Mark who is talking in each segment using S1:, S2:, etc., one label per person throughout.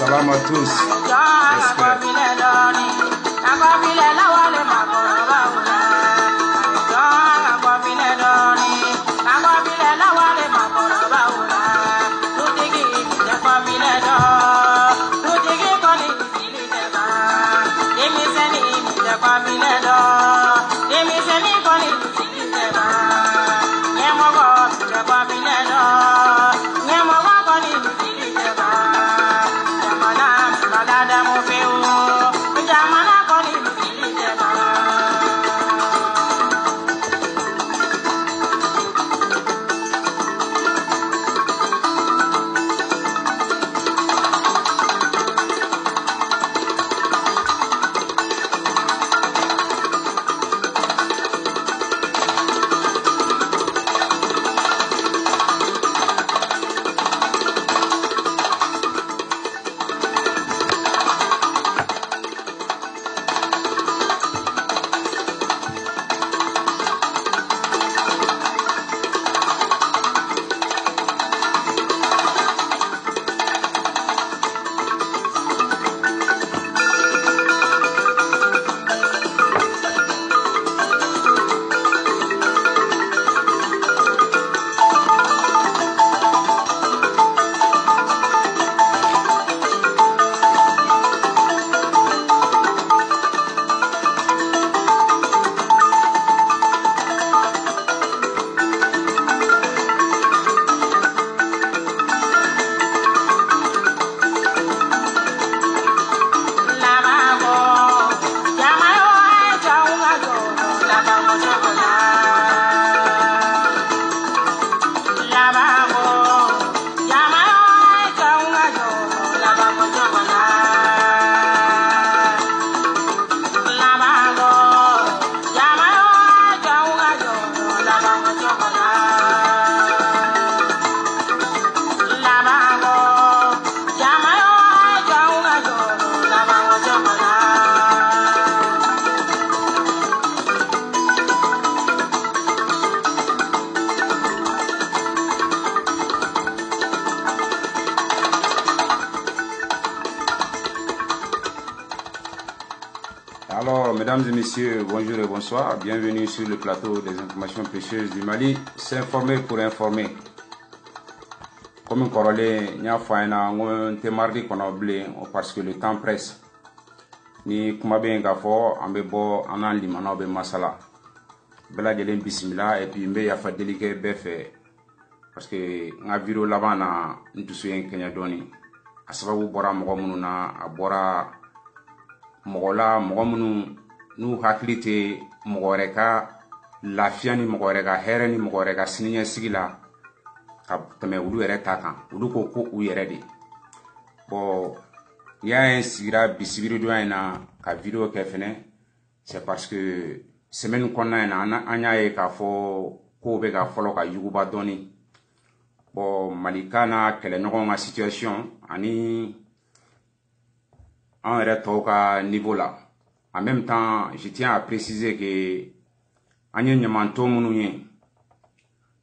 S1: Salam à tous. Alors, mesdames et messieurs, bonjour et bonsoir. Bienvenue sur le plateau des informations précieuses du Mali. S'informer pour informer. Comme un corollaire, il y a un mardi qu'on a oublié parce que le temps presse. Ni kumabe ngafo ambe bo anali manobe masala. Bela jelen bismillah et puis mbe ya fa déliqué befe parce que nga vidéo là-bas na ntusu en Kenya doni. Asababu bora mogo munu na abora mogola mogo munu nu haklite mogoreka lafiya ni mogoreka here ni mogoreka sininya sigila ka teme ulu yere takan ulu ko u yere de bo ya en sigira bisibiri do ina ka video ke fene c'est parce que semaine konna ina anya e ka fo ko be ga folo ka yuguba doni bo malikana kele nogo nga situation ani en retoka niveau là. En même temps, je tiens à préciser que anye nyamanto mununye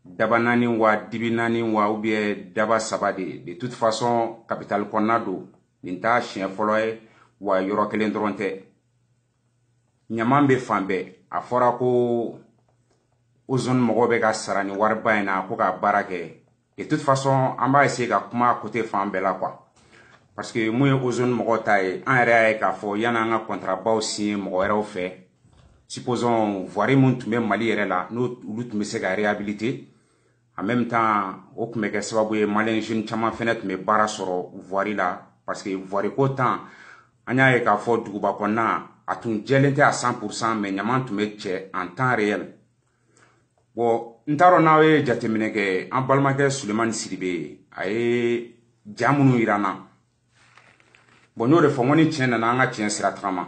S1: daba nani wa dibi nani wa ou bien daba sabade de toute façon capital konado ninta chien foloye wa yoro kelen dronte nyamambe fambe afora ko ozone mogo be ka sarani warba ina ko ka barake Et de toute façon, on va essayer de comment côté fan bella quoi. Parce que moi, aux zones mogotaï, en réalité, il y a un contrat bas aussi, mogo fait. Supposons, voir mon tout même Mali là, nous, nous, c'est la réhabiliter. En même temps, au Kmeke, ça va bouger, malin, jeune, chaman, fenêtre, mais barra soro, voir là. Parce que voir qu'autant, on a qu'à faire du Goubakona, à tout gelente à 100%, mais nyaman tout met en temps réel. Bon, ntaro nawe jatemine ke, en balmake Suleiman Sidibé, aye, jamunu irana. Bon, nous, le fond, on y tient, on a tient sur la trame.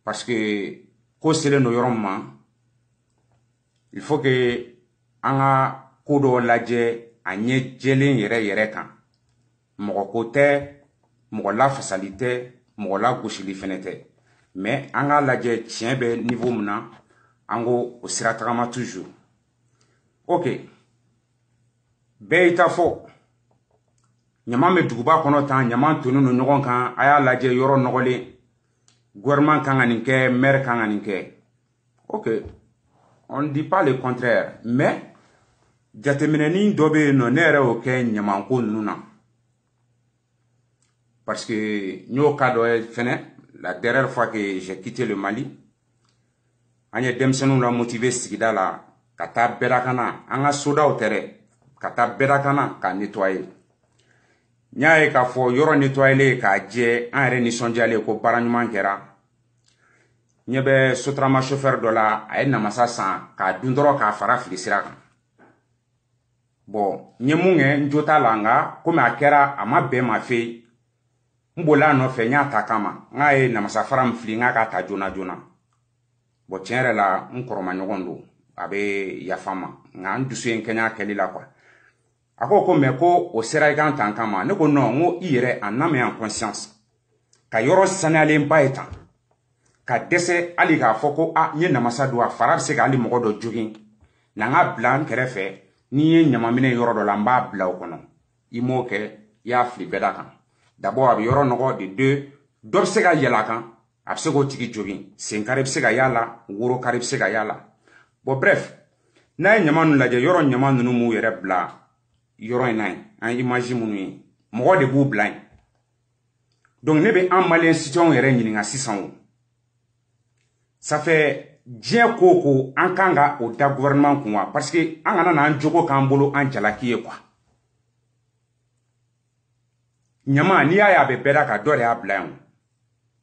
S1: Parce que, quand c'est le noyoroma, il faut que, on a kodo ladje, anye jelen yere kan. Moko kote, moko la facilité, moko la gauchili fenete. Mais, on a ladje tient be niveau mena, ango au sur la trame toujours. Ok. Beita fo. Nyama me duguba kono tan nyama tonu no nyogon kan aya laje yoro nogole gouvernement kan aninke maire kan aninke. OK, on ne dit pas le contraire, mais jatemineni dobe no nere o ke nyama ko nuna parce que nyo kado fene la dernière fois que j'ai quitté le Mali anya demsenu la motiver sigida la kata berakana anga soda o tere kata berakana ka nettoyer. Nyaye ka fo yoro nettoyer ka je en re nisondiale ko baranyman kera nyebe sotrama chauffeur de la ay na masasa ka dundoro ka fara filisira bon nyemunge njota langa comme akera ama be ma fe mbola no fe nya takama ngaye na masafara mflinga ka ta jona bon tienre la nkoroma nyogondo abe yafama nga ndusu en kenya kelila kwa ako ko me ko o sera kan tankama ne ko no ngo ire aname en conscience ka yoro sanale mba etan ka dese ali ga foko a nye namasa do afara se ga ali mogodo jogin na nga blan kerefe ni ye nyamamine yoro do lamba bla okono imo ke ya fli bedaka d'abord abi yoro nogo de deux do se ga yela kan abse go tigi jogin sen karib se ga yala woro karib se ga yala bo bref na nyamanu laje yoro nyamanu no mu yere bla yoro nai an image munu mo de bu blind donc ne be en malien situation yere nyinga 600 ça fait bien koko an kanga au da gouvernement quoi parce que an gana na njogo kan bolo an jalaki quoi nyama ni aya be beda ka dore a blind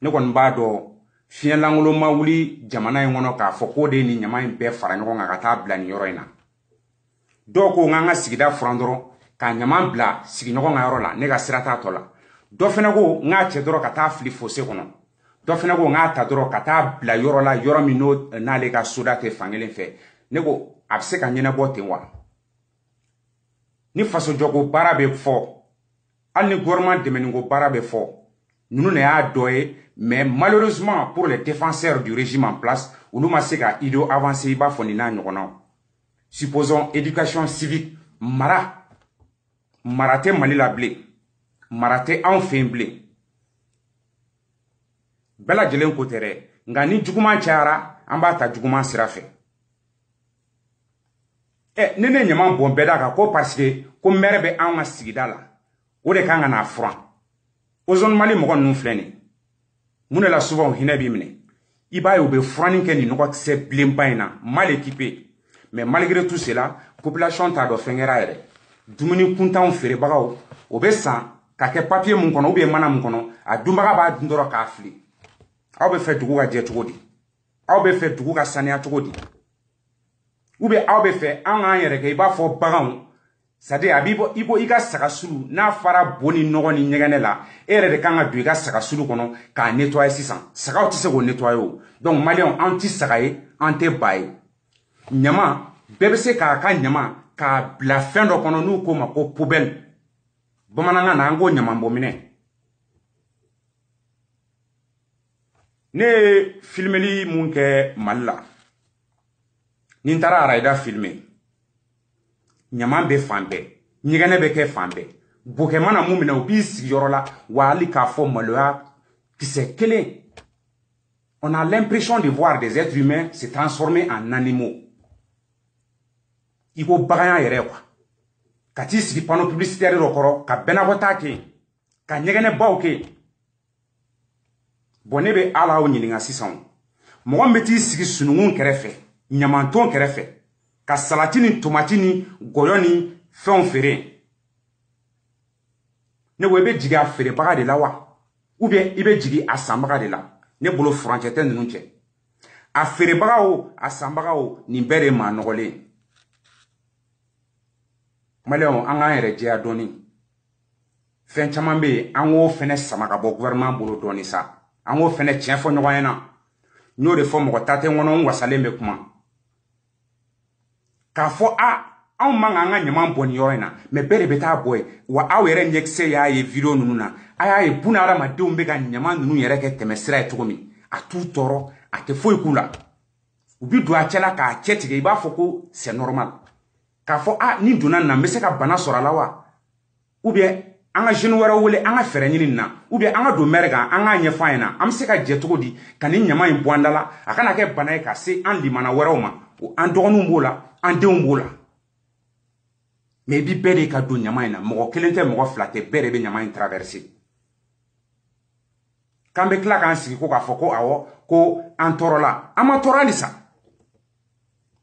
S1: ne kon ba do fien langolo mawuli jamana ngono ka foko de ni nyama be fara nyoko nga ta blind yoro ina doko nga sigida frandoro ka nyama bla sigi nyoko nga yoro la ne ga sirata to la do fena go nga che doro ka ta fli fose kono do fena go nga ta doro ka ta bla yoro la yoro mi no na le ga soda te fangelen fe ne go abse ka nyena bote wa ni faso jogo barabe fo al ni gouvernement de meningo barabe fo nous ne a doé mais malheureusement pour les défenseurs du régime en place on nous maseka ido avancer ba fonina nyokono supposons éducation civique marate malila blé marate en fin blé bela jelen ko tere ngani juguma chara amba ta juguma sirafe nene nyama bon beda ka ko parce que ko merbe an nga sigida la o de kan na franc ozon Mali mo gon fleni mune la souvent hinebi mine iba yo be frani ken ni no ko se blimbaina mal équipé mais malgré tout cela population ta do fengera ere dumuni kuntan fere bagaw obesa ka ke papier mun kono obe mana mun kono a dumbaga ba ndoro ka afli aw be fe dugu ga je tugodi aw be fe dugu ga sania tugodi ube aw be fe an an yere ke iba fo bagaw sade abibo ibo iga sagasulu na fara boni nogo ni nyegane la ere de kanga du iga sagasulu kono ka nettoyer 600 sagaw ti se go nettoyer donc malien anti sagaye anti baye nyama bebe se ka nyama ka la fin do kono nu ko ma ko poubelle bomananga na ngo nyama mbomine ne filmeli munke malla nintara raida filmer nyama be fambe nyigane be ke fambe boke mana mumina ubis yorola wali ka fo maloa qui c'est kele on a l'impression de voir des êtres humains se transformer en animaux iko bagaya yere quoi ka t'i sigi panneau publicitaire dɔ kɔrɔ ka bɛnakɔta kɛ ka ɲɛgɛnɛ baw kɛ bon ne bɛ ala aw ɲininka sisan mɔgɔ min bɛ t'i sigi sununkun kɛrɛfɛ ɲamanton kɛrɛfɛ ka salati ni tomati ni gɔyɔ ni fɛnw feere ne ko i bɛ jigin a feerebaga de la wa ou bien i bɛ jigin a sanbaga de la ne bolo furancɛ tɛ ninnu cɛ a feerebaga o a sanbaga o nin bɛɛ de ye maa nɔgɔlen maliyɛnw an k'an yɛrɛ jɛya dɔɔni fɛn caman bɛ yen an k'o fɛnɛ sama ka bɔ gouvernement bolo dɔɔni sa an k'o fɛnɛ tiɲɛ fɔ ɲɔgɔn ɲɛna n y'o de fɔ mɔgɔ ta tɛ n kɔnɔ n wasalen bɛ kuma k'a fɔ anw man kan ka ɲaman bɔ nin yɔrɔ in na mais bɛɛ de bɛ taa bɔ yen wa aw yɛrɛ ɲɛkisɛ y'a ye video ninnu na a y'a ye buna hadamadenw bɛ ka ɲaman ninnu yɛrɛ kɛ tɛmɛsira ye cogo min a t'u tɔɔrɔ a tɛ foyi k'u la u bi don a cɛla k'a cɛ tigɛ i b'a fɔ ko c'est normal k'a fɔ ni donna nin na n bɛ se ka bana sɔrɔ a la wa ou bien an ka jeune wɛrɛw wele an ka fɛɛrɛ ɲini nin na ou bien an ka don maire kan an k'a ɲɛfɔ an ɲɛna an bɛ se ka jɛ cogo di ka nin ɲaman in bɔ an da la a kana kɛ bana ye ka se an limana wɛrɛw ma an dɔgɔninw b'o la an denw b'o la mais i bi bɛɛ de ka don ɲaman in na mɔgɔ kelen tɛ mɔgɔ fila tɛ bɛɛ de bɛ ɲaman in traverser k'an bɛ tila k'an sigi ko k'a fɔ ko awɔ ko an tɔɔrɔla an ma tɔɔrɔ halisa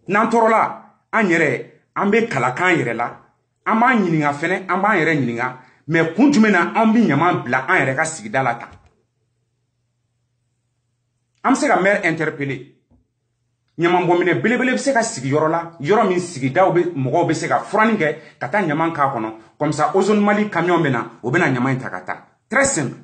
S1: n'an tɔɔrɔla an yɛrɛ an bɛ kala k'an yɛrɛ la an b'an ɲininka fɛnɛ an b'an yɛrɛ ɲininka mais kun jumɛn na an bɛ ɲaman bila an yɛrɛ ka sigida la tan an bɛ se ka maire interpeller ɲaman bɔnminɛ belebele bɛ se ka sigi yɔrɔ la yɔrɔ min sigidaw bɛ mɔgɔw bɛ se ka furanin kɛ ka taa ɲaman k'a kɔnɔ comme ça Ozone Mali camion bɛ na o bɛ na ɲaman in ta ka taa très simple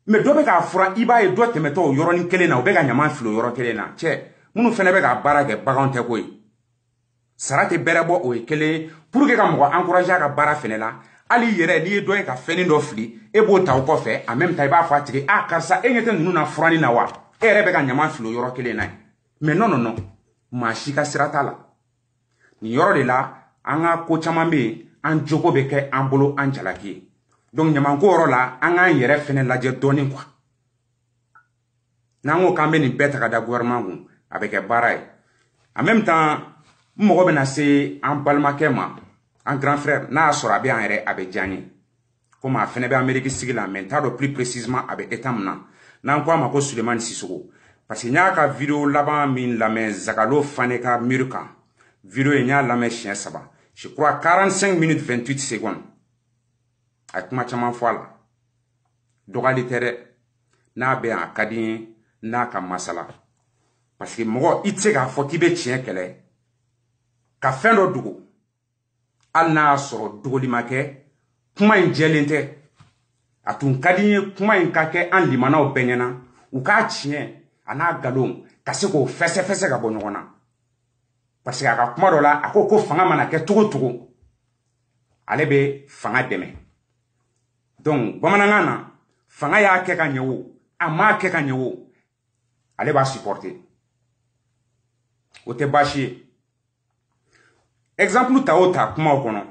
S1: mais dɔ bɛ k'a fura i b'a ye dɔ tɛmɛtɔ o yɔrɔnin kelen na o bɛ ka ɲaman fili o yɔrɔ kelen na cɛ minnu fɛnɛ bɛ ka baara kɛ baganw tɛ ko ye sara tɛ bɛrɛ bɔ o ye kelen pour que ka mɔgɔ encourager a ka baara fɛnɛ la hali yɛrɛ n'i ye dɔ ye ka fɛnnin dɔ fili e b'o ta o kɔfɛ en même temps i b'a fɔ a tigi karisa e ɲɛ tɛ ninnu na furanin na wa e yɛrɛ bɛ ka ɲaman fili o yɔrɔ kelen na ye mais non non non maa si ka sira t'a la nin yɔrɔ de la an ka ko caman bɛ yen an jogo bɛ kɛ an bolo an jalaki ye donc ɲamanko yɔrɔ la an k'an yɛrɛ fɛnɛ lajɛ dɔɔni quoi n'an ko k'an bɛ nin bɛɛ ta ka da gouvernement kun a bɛ kɛ baara ye en même temps n mɔgɔ bɛna se an balimakɛ ma an grand frère n'a y'a sɔrɔ a bɛ an yɛrɛ a bɛ diya n ye komi a fɛnɛ bɛ Amérique sigi la mais n t'a dɔn plus précisément a bɛ état min na n'an ko a ma ko Sulemani Sisoko parce que n y'a ka vidéo laban min lamɛn Zagalo Fane ka mur kan vidéo in n y'a lamɛn siɲɛ 3 je crois 45 minutes 28 secondes a ye kuma caman fɔ a la dɔgɔyali tɛ dɛ n'a bɛ yan a ka di n ye n'a ka masala parce que mɔgɔ i tɛ se k'a fɔ k'i bɛ tiɲɛ kɛlɛ ka fɛn dɔ dogo hali n'a y'a sɔrɔ dogoli ma kɛ kuma in jɛlen tɛ a tun ka di n ye kuma in ka kɛ an limanaw bɛɛ ɲɛna u k'a tiɲɛ a n'a nkalon ka se k'o fɛsɛfɛsɛ ka bɔ ɲɔgɔn na parce que a ka kuma dɔ la a ko fanga mana kɛ cogo cogo ale bɛ fanga dɛmɛ donc bamanankan na fanga y'a kɛ ka ɲɛ o a m'a kɛ ka ɲɛ o ale b'a supporter o tɛ baasi ye exemple ta o ta kumaw kɔnɔ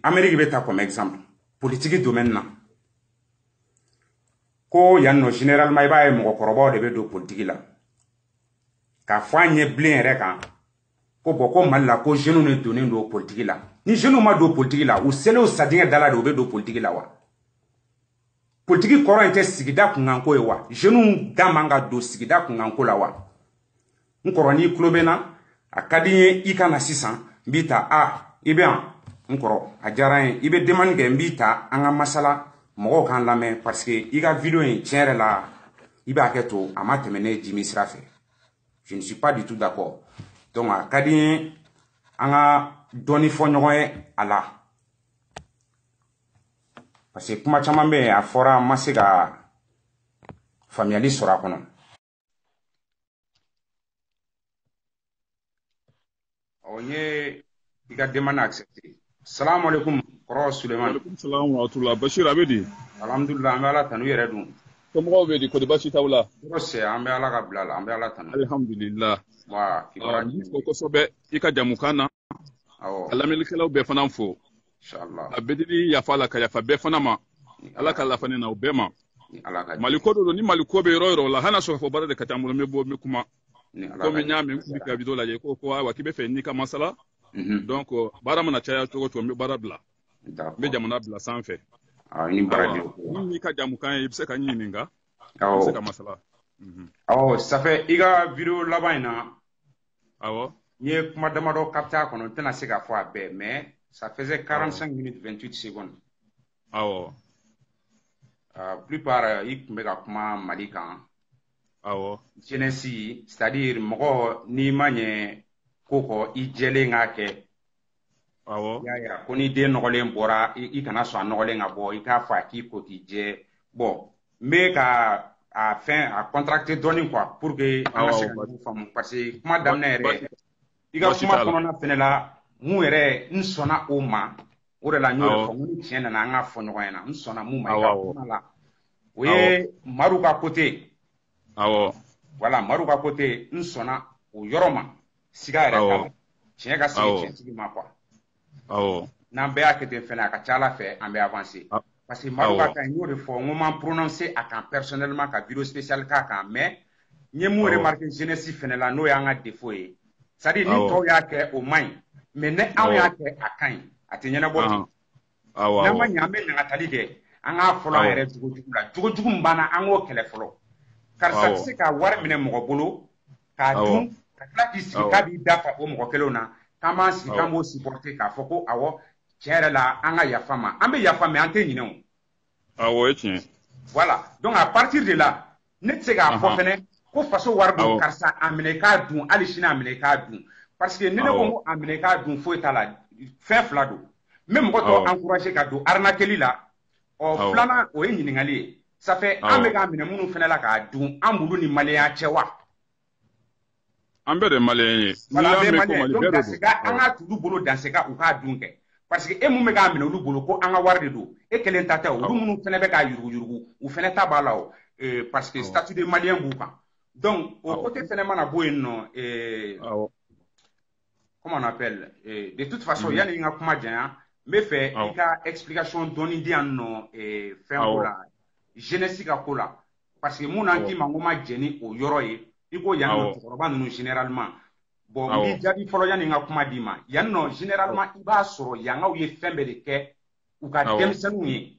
S1: Amérique bɛ ta comme exemple politique domaine na ko yan nɔ généralement i b'a ye mɔgɔkɔrɔbaw de bɛ don politique la k'a fɔ an ɲɛ bilen yɛrɛ kan ko bon ko Mali la ko jeunes de donnen don politique la ni jeunes ma don politique la u selen o sadiŋɛ da la de u bɛ don politique la wa politique kɔrɔ in tɛ sigida kunkanko ye wa jeunes da man ka don sigida kunkanko la wa n kɔrɔ n'i tulo bɛ n na a ka di n ye i ka na sisan n b'i ta i bɛ yan n kɔrɔ a diyara n ye i bɛ demande kɛ n b'i ta an ka masala mɔgɔw k'an lamɛn parce que i ka vidéo in tiɲɛ yɛrɛ la i b'a kɛ to a ma tɛmɛ ne Jimi sira fɛ je ne suis pas du tout d'accord donc a ka di n ye an ka dɔɔni fɔ ɲɔgɔn ye a la parce que kuma caman bɛ yen a fɔra n ma se ka faamuyali sɔrɔ a kɔnɔ n ye i ka demande accepté salamu alaikum kɔrɔ Sulemani
S2: alaikum salam wa rahmatullah Bashir a bɛ di
S1: alhamdulillah an bɛ ala tanu yɛrɛ dun
S2: somɔgɔw bɛ di kɔni baasi t'aw la
S1: an bɛ ala ka bila la an bɛ ala tanu
S2: alhamdulillah
S1: n
S2: fɔ kosɛbɛ i ka jamukan na a lamɛnnikɛlaw bɛɛ fana fo
S1: inshallah
S2: a bɛ deli yafa la ka yafa bɛɛ fana ma ala ka lafa ne na o bɛɛ ma Mali ko don ni Mali ko bɛ yɔrɔ yɔrɔ la hali n'a sɔrɔ fɔ baara de ka ca n bolo n bɛ bɔ n bɛ kuma Comme nyame ka video la ko wa kibe fe ni ka masala. Donc bara mana chaya to bara bla. Be jamana bla sans fait.
S1: Ni bara
S2: ni ka jamu kan ibse ka nyininga.
S1: Ibse
S2: ka masala.
S1: Ça fait iga vidéo là-bas na. Ni kuma damado capta kono tena se ka fo abe mais ça faisait 45 minutes 28 secondes. Plupart ik mega kuma Mali kan. Jeunesse, c'est-à-dire mogo ni manye koko I jele ngake. Ya ko ni de nogolen bora I kana so nogolen abo I ka fa ki ko ti je. Bon, mais ka a fin a contracté donné quoi pour que on se femme parce que kuma damna re I ka kuma kono na fenela mu ere nsona o ma o de la nyo ko mu tiena na nga fo nyogo yana nsona mu ma ka kuma la. Oui, Maruka côté. Voilà, Maruka côté, une sonna au Yoroma. Cigare, tiens, qu'à ce ma quoi. N'ambea que t'es fait la cachala fait, en avancé. Parce que Maruka, quand il y a des fois, on m'a prononcé à quand personnellement, qu'à bureau spécial, qu'à mais, n'y a mou remarqué, je ne suis fait la no yang à défaut. Ça dit, ni to ya ke au main, mais ne a ya ke à quand, à tenir la boîte. N'a pas n'y a même n'a talide. Anga folo ere jugo mbana ango kele folo karsa se ka war mine mo bolo ka dum ka klaki si ka bi dafa o mo kelona kama si kamo supporter ka foko awo tiere la anga ya fama ambe ya fama ante nyine voilà donc à partir de là net se ka fo fene ko faso war do karsa amene ka dum ali shina amene ka dum parce que nene ko amene ka dum fo etala fin flado même ko to encourager ka do arnaqueli la flana o yi ɲiningali ça fait an bɛ ka minɛ minnu fɛnɛ la k'a dun an bulu ni maliyɛnya cɛ wa
S2: an bɛɛ de maliyɛn ye
S1: voilà an bɛɛ maliyɛn donc dansega an ka tudu bolo dansega u k'a dun kɛ parce que e mun bɛ k'a minɛ olu bolo ko an ka wari de don e kelen ta tɛ olu minnu fɛnɛ bɛ k'a yuruguyurugu u fɛnɛ ta b'a la o parce que statut de maliyɛn b'u kan donc o côté fɛnɛ mana bɔ yen nɔ comment on appelle de toute façon yanni n ka kuma janya me fait il a explication donné dia no fin la jeunesse ka ko la parce que mon anki mangoma jeni o yoro ye iko yanno toroba no généralement bon mi jadi folo yani nga kuma dima yanno généralement iba soro yanga u ye fembe de ke u ka demsenu ye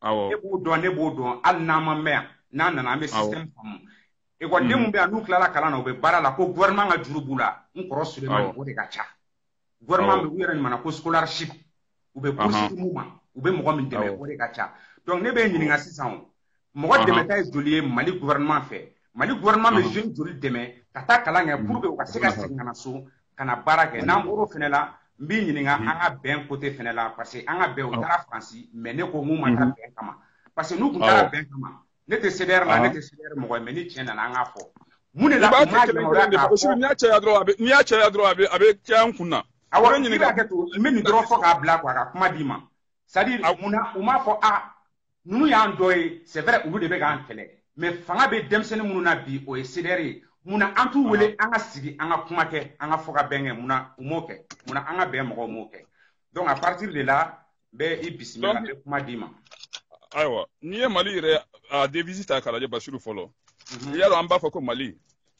S1: e bo don al na ma me na na me système fam e ko demu be anu kala kala na o be bara la ko gouvernement nga jurubula nkoro suleman o de ka cha gouvernement be wira ni mana ko scholarship ou be bourse mouvement ou be mogo min deme o de ka ca donc ne be ɲininga sisan mogo deme ta joli Mali gouvernement fait Mali gouvernement be jeune joli deme ka taa kalan kɛ pour que u ka se ka segin kana so kana baara kɛ n'an bɔr'o fɛnɛ la n b'i ɲininga an ka bɛn côté fɛnɛ la parce que an ka bɛn u taara Faransi mais ne ko mun ma taa bɛn kama parce que n'u kun taara bɛn kama ne tɛ CDR la ne tɛ CDR mɔgɔ ye mais ni tiɲɛ nana an k'a fɔ mun de la u m'a yamaruya k'a fɔ
S2: n'i y'a caya dɔrɔn a bɛ caya n kun na
S1: awɔ i b'a kɛ to n bɛ nin dɔrɔn fɔ k'a bila quoi ka kuma d'i ma c'est-à-dire munna u m'a fɔ ninnu y'an dɔ ye c'est vrai olu de bɛ k'an kɛlɛ mais fanga bɛ denmisɛnnin minnu na bi o ye CDR ye munna an t'u wele an ka sigi an ka kuma kɛ an ka fɔ ka bɛn kɛ munna u m'o kɛ munna an ka bɛn mɔgɔw m'o kɛ donc à partir de là n bɛ i bisimila n bɛ kuma d'i ma.
S2: ayiwa n'i ye Mali yɛrɛ a devise ta k'a lajɛ Basiru fɔlɔ i y'a dɔn an b'a fɔ ko Mali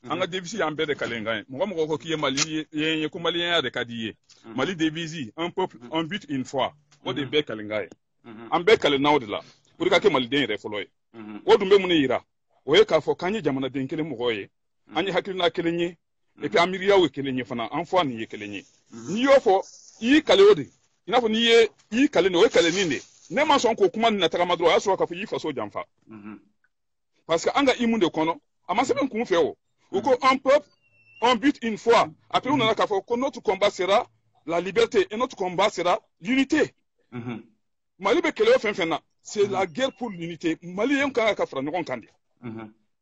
S2: an ka devise y'an bɛɛ de kalen kan ye mɔgɔ ko k'i ye Mali ye ko maliyɛnya de ka di ye Mali devise un peuple un but une foi o de bɛɛ kalen kan ye an bɛɛ kalen n'aw de la pour ka kɛ maliden yɛrɛ fɔlɔ ye o dun bɛ mun yira o ye k'a fɔ k'an ye jamanaden kelen mɔgɔ ye an ye hakilina kelen ye et puis an miiriyaw ye kelen ye fana an foi nin ye kelen ye n'i y'o fɔ i y'i kale o de i n'a fɔ n'i y'i kale nin o ye kalenin de ne ma sɔn k'o kuma nin na tagama dɔrɔn o y'a sɔrɔ k'a fɔ i y'i faso janfa parce que an ka imu de kɔnɔ a ma sɛbɛn kun fɛ o ko un peuple un but une foi après u nana k'a fɔ ko notre combat sera la liberté et notre combat sera l'unité Mali bɛ kɛlɛ o fɛn fɛn na c'est la guerre pour l'unité maliyɛn kan ka fara ɲɔgɔn kan de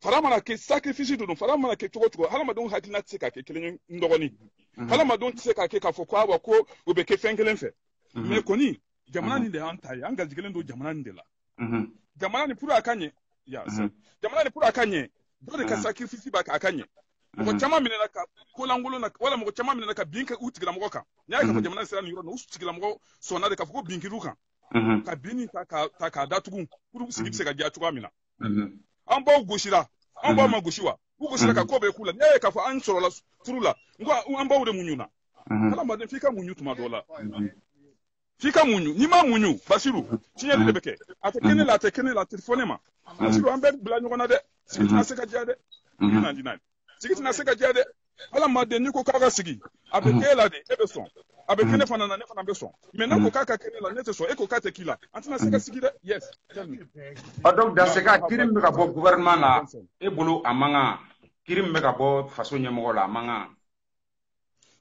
S2: fara mana kɛ sacrifice don fara mana kɛ cogo cogo hadamadenw hakilina tɛ se ka kɛ kelen ye n dɔgɔnin hadamadenw tɛ se ka kɛ k'a fɔ ko awa ko o bɛ kɛ fɛn kelen fɛ mais kɔni jamana nin de y'an ta ye an garijɛgɛlen don jamana nin de la jamana nin pour a ka ɲɛ jamana nin pour a ka ɲɛ dɔ de ka sacrifice b'a kan a ka ɲɛ mɔgɔ caman minɛna ka kolankolon na wala mɔgɔ caman minɛna ka bin kɛ u tigilamɔgɔ kan n'i y'a ye k'a fɔ jamana sera nin yɔrɔ la u tigilamɔgɔ sɔnna de k'a fɔ ko bin kir'u kan ka bin nin ta k'a datugu pour sigi bɛ se ka diya cogoya min na an baw gosira an baw ma gosi wa uko sira ka kobe kula ne ka fa an soro la furula ngo an bawo de munyuna ala ma de fika munyu tuma dola fika munyu ni ma munyu Basiru tiye de beke atekene la telefone ma Basiru ambe bla nyogona de sikiti na seka jade na dinai sikiti na seka jade ala ma de ni ko kaka sigi abeke la de ebeson abeke ne fana beson maintenant ko kaka kene la nete so e ko kate kila antina seka sigi de yes tell me
S1: donc dans ce cas kirim me ka bo gouvernement la e bolo amanga kirim me ka bo faso nyemoko la amanga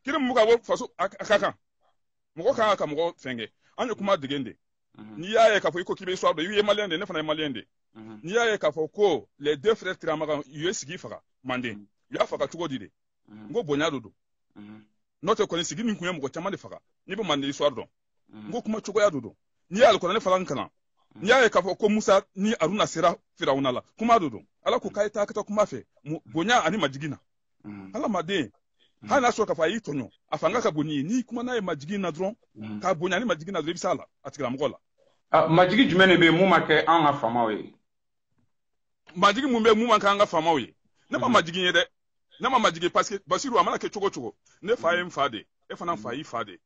S2: kirim me ka bo faso akaka moko kaka moko fenge anyo kuma digende ni yaye ka fo iko kibe so do yu malende ne fana malende ni yaye ka fo ko les deux frères Tiramaka yu sigi faka mande ya faka tugo dide ngo bonya dodo note ko ni sigi ni kunya moko chamande faka ni be mande so do ngo kuma tugo ya dodo ni yaye ko ne fala nkana ni yaye ka fo ko Musa ni Aruna Sera Firauna la kuma dodo ala ko kai ta kata kuma fe bonya ani majigina ala made hana so ka fa yi tonyo afanga ka boni ni kuma na majigina dron ka bonya ni majigina dron bisala atikira mgola
S1: majigi jumene be mu make an ga fama we
S2: majigi mu be mu man kan ga fama we ne ma majigi yede ne ma majigi parce que Basiru amana ke chogo ne fa yem fade e fana fa yi fade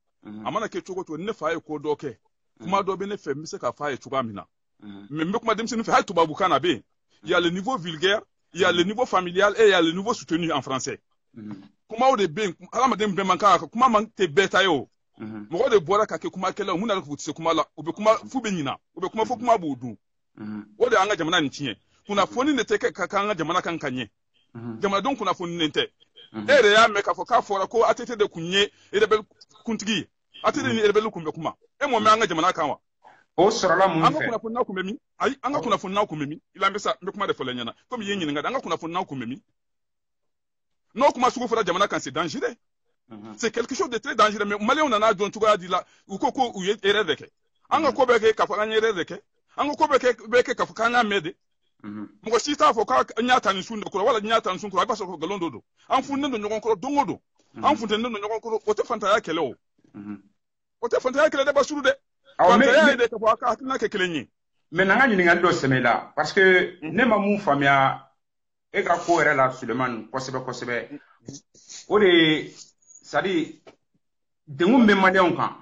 S2: amana ke chogo ne fa yi ko doke kuma do be ne fe mi se ka fa yi chogo amina mais me kuma dem se ne fa to babu kana be il y a le niveau vulgaire il y a le niveau familial et il y a le niveau soutenu en français kuma o de be ala ma dem be man ka kuma man te beta yo mo de bora ka ke kuma kele mu na ku tse kuma la obe kuma fu be nyina obe kuma fu kuma bodu o de anga jamana ntie kuna foni ne te ka anga jamana kan kanye jamana don kuna foni ne te ere ya me ka fo ka fora ko atete de kunye ere be kuntigi atete ni ere be lukumbe kuma e mo me anga jamana kan wa
S1: o sorola mu
S2: anga kuna foni na ku memi ai anga kuna foni na ku memi ila mbesa me kuma de fo lenyana ko mi yenyi nga anga kuna foni na ku memi no kuma suko fora jamana kan c'est dangereux. C'est quelque chose de très dangereux. Mais Malien, on en a dit, ou koko ou ereke. Anga ko beke ka fa ngere reke. Anga ko beke ka fa kanga mede. Mo si ta fo ka nyata ni sunde ko wala nyata ni sunko ba so ko galondo do. An funde no nyogon ko dongodo. An funde no nyogon ko o te fanta ya kele o. O te fanta ya kele de Basiru de. Fanta ya de ka fa ka na ke kele ni.
S1: Mais nanga ni ngal do semela parce que ne ma mu famia e ka ko era la Suleiman kosebe. O de c'est-à-dire dengu me malien kan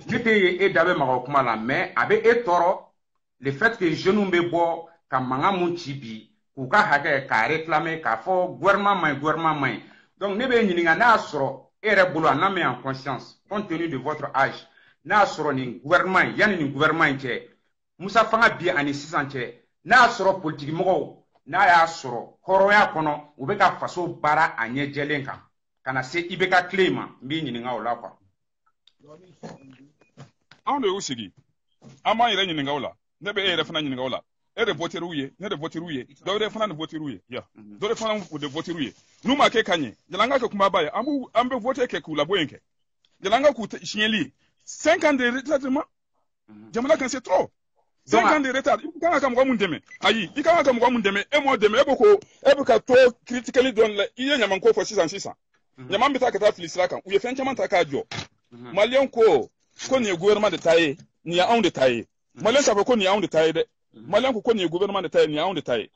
S1: j'étais et dabe mako kuma la mais abe e toro le fait que jeune be bo ka manga mun chibi ku ka hage ka réclamer ka fo gouvernement main donc ne be nyininga na soro ere bulu na me en conscience compte tenu de votre âge na soro ni gouvernement yani ni gouvernement che Musa fanga bi ani 600 che na soro politique mo na ya soro horoya kono ube ka faso bara anye jelenka kana se ibeka claima mbi nyininga ola kwa
S2: ande usigi ama yire nyininga ola nebe ere fana nyininga ola ere voteruye ne de voteruye do de fana ne voteruye ya do de fana de voteruye numa ke kanye jalanga ke kuma baya ambe vote ke kula boyenke jalanga ku shinyeli 5 ans de retardement jamana kan c'est trop 5 ans de retard ikanga kam ko mundeme ayi ikanga kam ko mundeme e mo deme e boko to critically don la iye nyaman ko fo 600 nyaman bita ka ta filisira kan uye fen chaman ta ka jo malien ko ni gouvernement de taille ni a on de taille malien ka ko ni a on de taille de malien ko ni gouvernement de taille ni a on de taille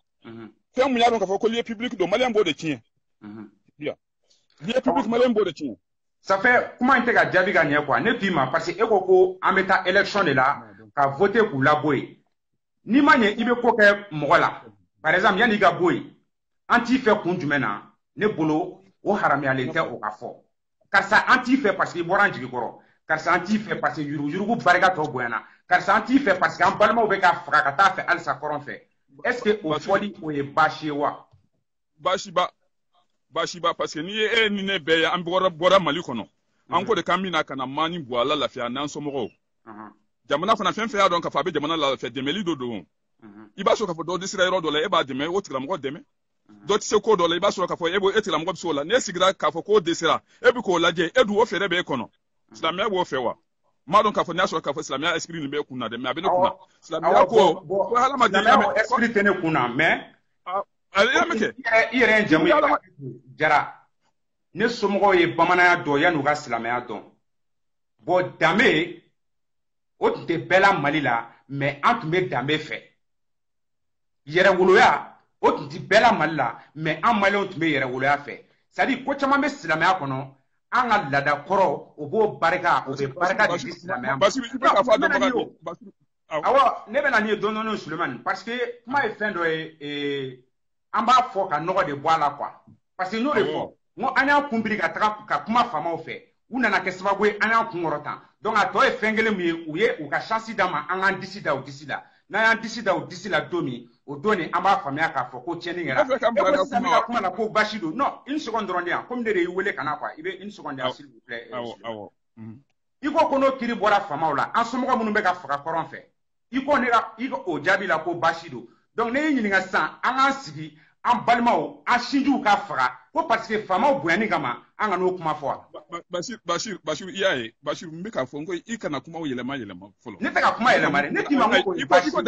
S2: fen mu ya don ka ko lieu public do malien bo de tien ya lieu public malien bo de tien
S1: ça fait comment inte ka jabi ga nye quoi ne pima parce que e ko ameta élection de là ka voter pour la boy ni manye ibe ko ke mogola par exemple yani ga boy anti fait kunjumena ne bolo o harami alente o ka fo karsa anti fait parce que boran jigi koro karsa anti fait parce que yurugu barga to boyana karsa anti fait parce que an balma o be ka faka ka ta fait al sa koron fait est-ce que o foli o e bashiwa
S2: bashiba parce que ni e ni ne be ya an bora mali kono an ko de kamina kana mani boala la fi anan somogo jamana fana fen fe ya don ka fa be jamana la fe demeli dodo iba so ka fo do disira ro do la e ba deme o tira mo deme do ti se ko do la iba so ka fo e bo etira mo so la ne sigira ka fo ko disira e bi ko laje e du wo fere be kono islamia wo fe wa ma don ka fo nya so ka fo islamia esprit ni be kuna de me abene kuna islamia ko hala ma de
S1: esprit tene kuna mais
S2: ya meke
S1: ire jamu jara ne somogo ye bamananya do ya nuga islamia don bo dame o de bela mali la mais an tun be dambe fɛ yɛrɛ woloya o tun ti bɛɛ la Mali la mais an maliyɛnw tun bɛ yɛrɛwoloya fɛ c'est à dire ko caman bɛ silamɛya kɔnɔ an ka laada kɔrɔ o b'o barika o bɛ barika de di silamɛya ma awɔ ne bɛna nin ye dɔɔni Sulemani parce que kuma ye fɛn dɔ ye an b'a fɔ ka nɔgɔ de bɔ a la quoi parce que n'o de fɔ n ko an y'an kunbiri ka taga ka kuma faamaw fɛ u nana kɛ sababu ye an y'an kun kɔrɔtan donc a tɔ ye fɛn kelen min ye u ye u ka chance d'an ma an k'an disi da u disi la n'an y'an disi da u disi la don min o don nin an b'a faamuya k'a fɔ ko tiɲɛni kɛra e ko sisan ne ka kuma na ko basi don non une seconde dɔrɔn de yan comme ne de y'i wele ka na quoi i bɛ une seconde yan s'il vous plaît i ko n'o kiri bɔra faamaw la an somɔgɔ minnu bɛ ka faga kɔrɔn fɛ i ko o jaabi la ko basi don donc ne y'i ɲininka sisan an k'an sigi an balimaw an sinjiw ka faga ko parce que faamaw bonyani kama an ka n'o kuma fɔ
S2: Bashir i y'a ye Bashir n bɛ k'a fɔ n ko i kana kumaw yɛlɛma fɔlɔ
S1: ne tɛ ka kuma yɛlɛma dɛ ne k'i ma ko
S2: iko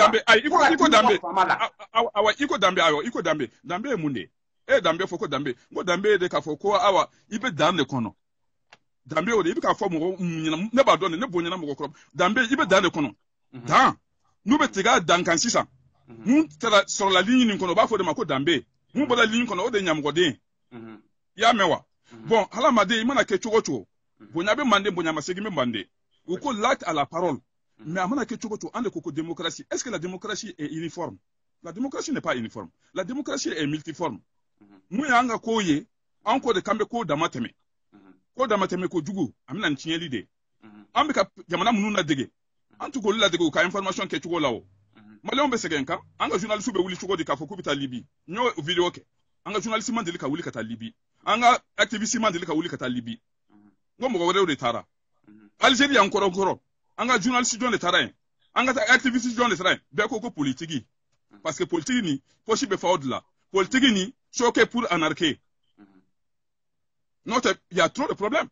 S2: Danbe ye mun de ye Danbe fɔ ko Danbe n ko Danbe ye de k'a fɔ ko awa i bɛ dan de kɔnɔ Danbe o de i bɛ k'a fɔ mɔgɔ ɲɛna ne b'a dɔn de ne bonyana mɔgɔ kɔrɔ Danbe i bɛ dan de kɔnɔ dan n'u bɛ tigɛ a dan kan sisan mun sɔrɔla ligne nin kɔnɔ u b'a fɔ de ma ko Danbe mun bɔra ligne kɔnɔ o de ye ɲamɔgɔden i y'a mɛn wa bon hadamaden i mana kɛ cogo cogo bonya bɛ mande bonya ma segin bɛ mande u ko l'acte à la parole mais a mana kɛ cogo cogo an de ko ko démocratie est-ce que la démocratie est uniforme la démocratie n'est pas uniforme la démocratie est multiforme mun y'an ka kow ye an ko de kan bɛ ko dama tɛmɛ ko jugu a bɛna ni tiɲɛli de an bɛ ka jamana minnu ladege an tɛ k'olu ladege u ka information kɛ cogo la o maliyɛnw bɛ sɛgɛn kan an ka journaliste bɛ wuli cogo di k'a fɔ k'u bɛ taa Libi n y'o video kɛ an ka journaliste man deli ka wuli ka taa Libi an ka activiste man deli ka wuli ka taa Libi n ko mɔgɔ wɛrɛw de taara Algérie y'an kɔrɔ an ka journaliste jɔn de taara yen an ka activiste jɔn de taara yen bɛɛ ko ko politique parce que politique ni poche bɛ fa o de la politique ni choqué pour anarquer n'o tɛ il y a trop de problèmes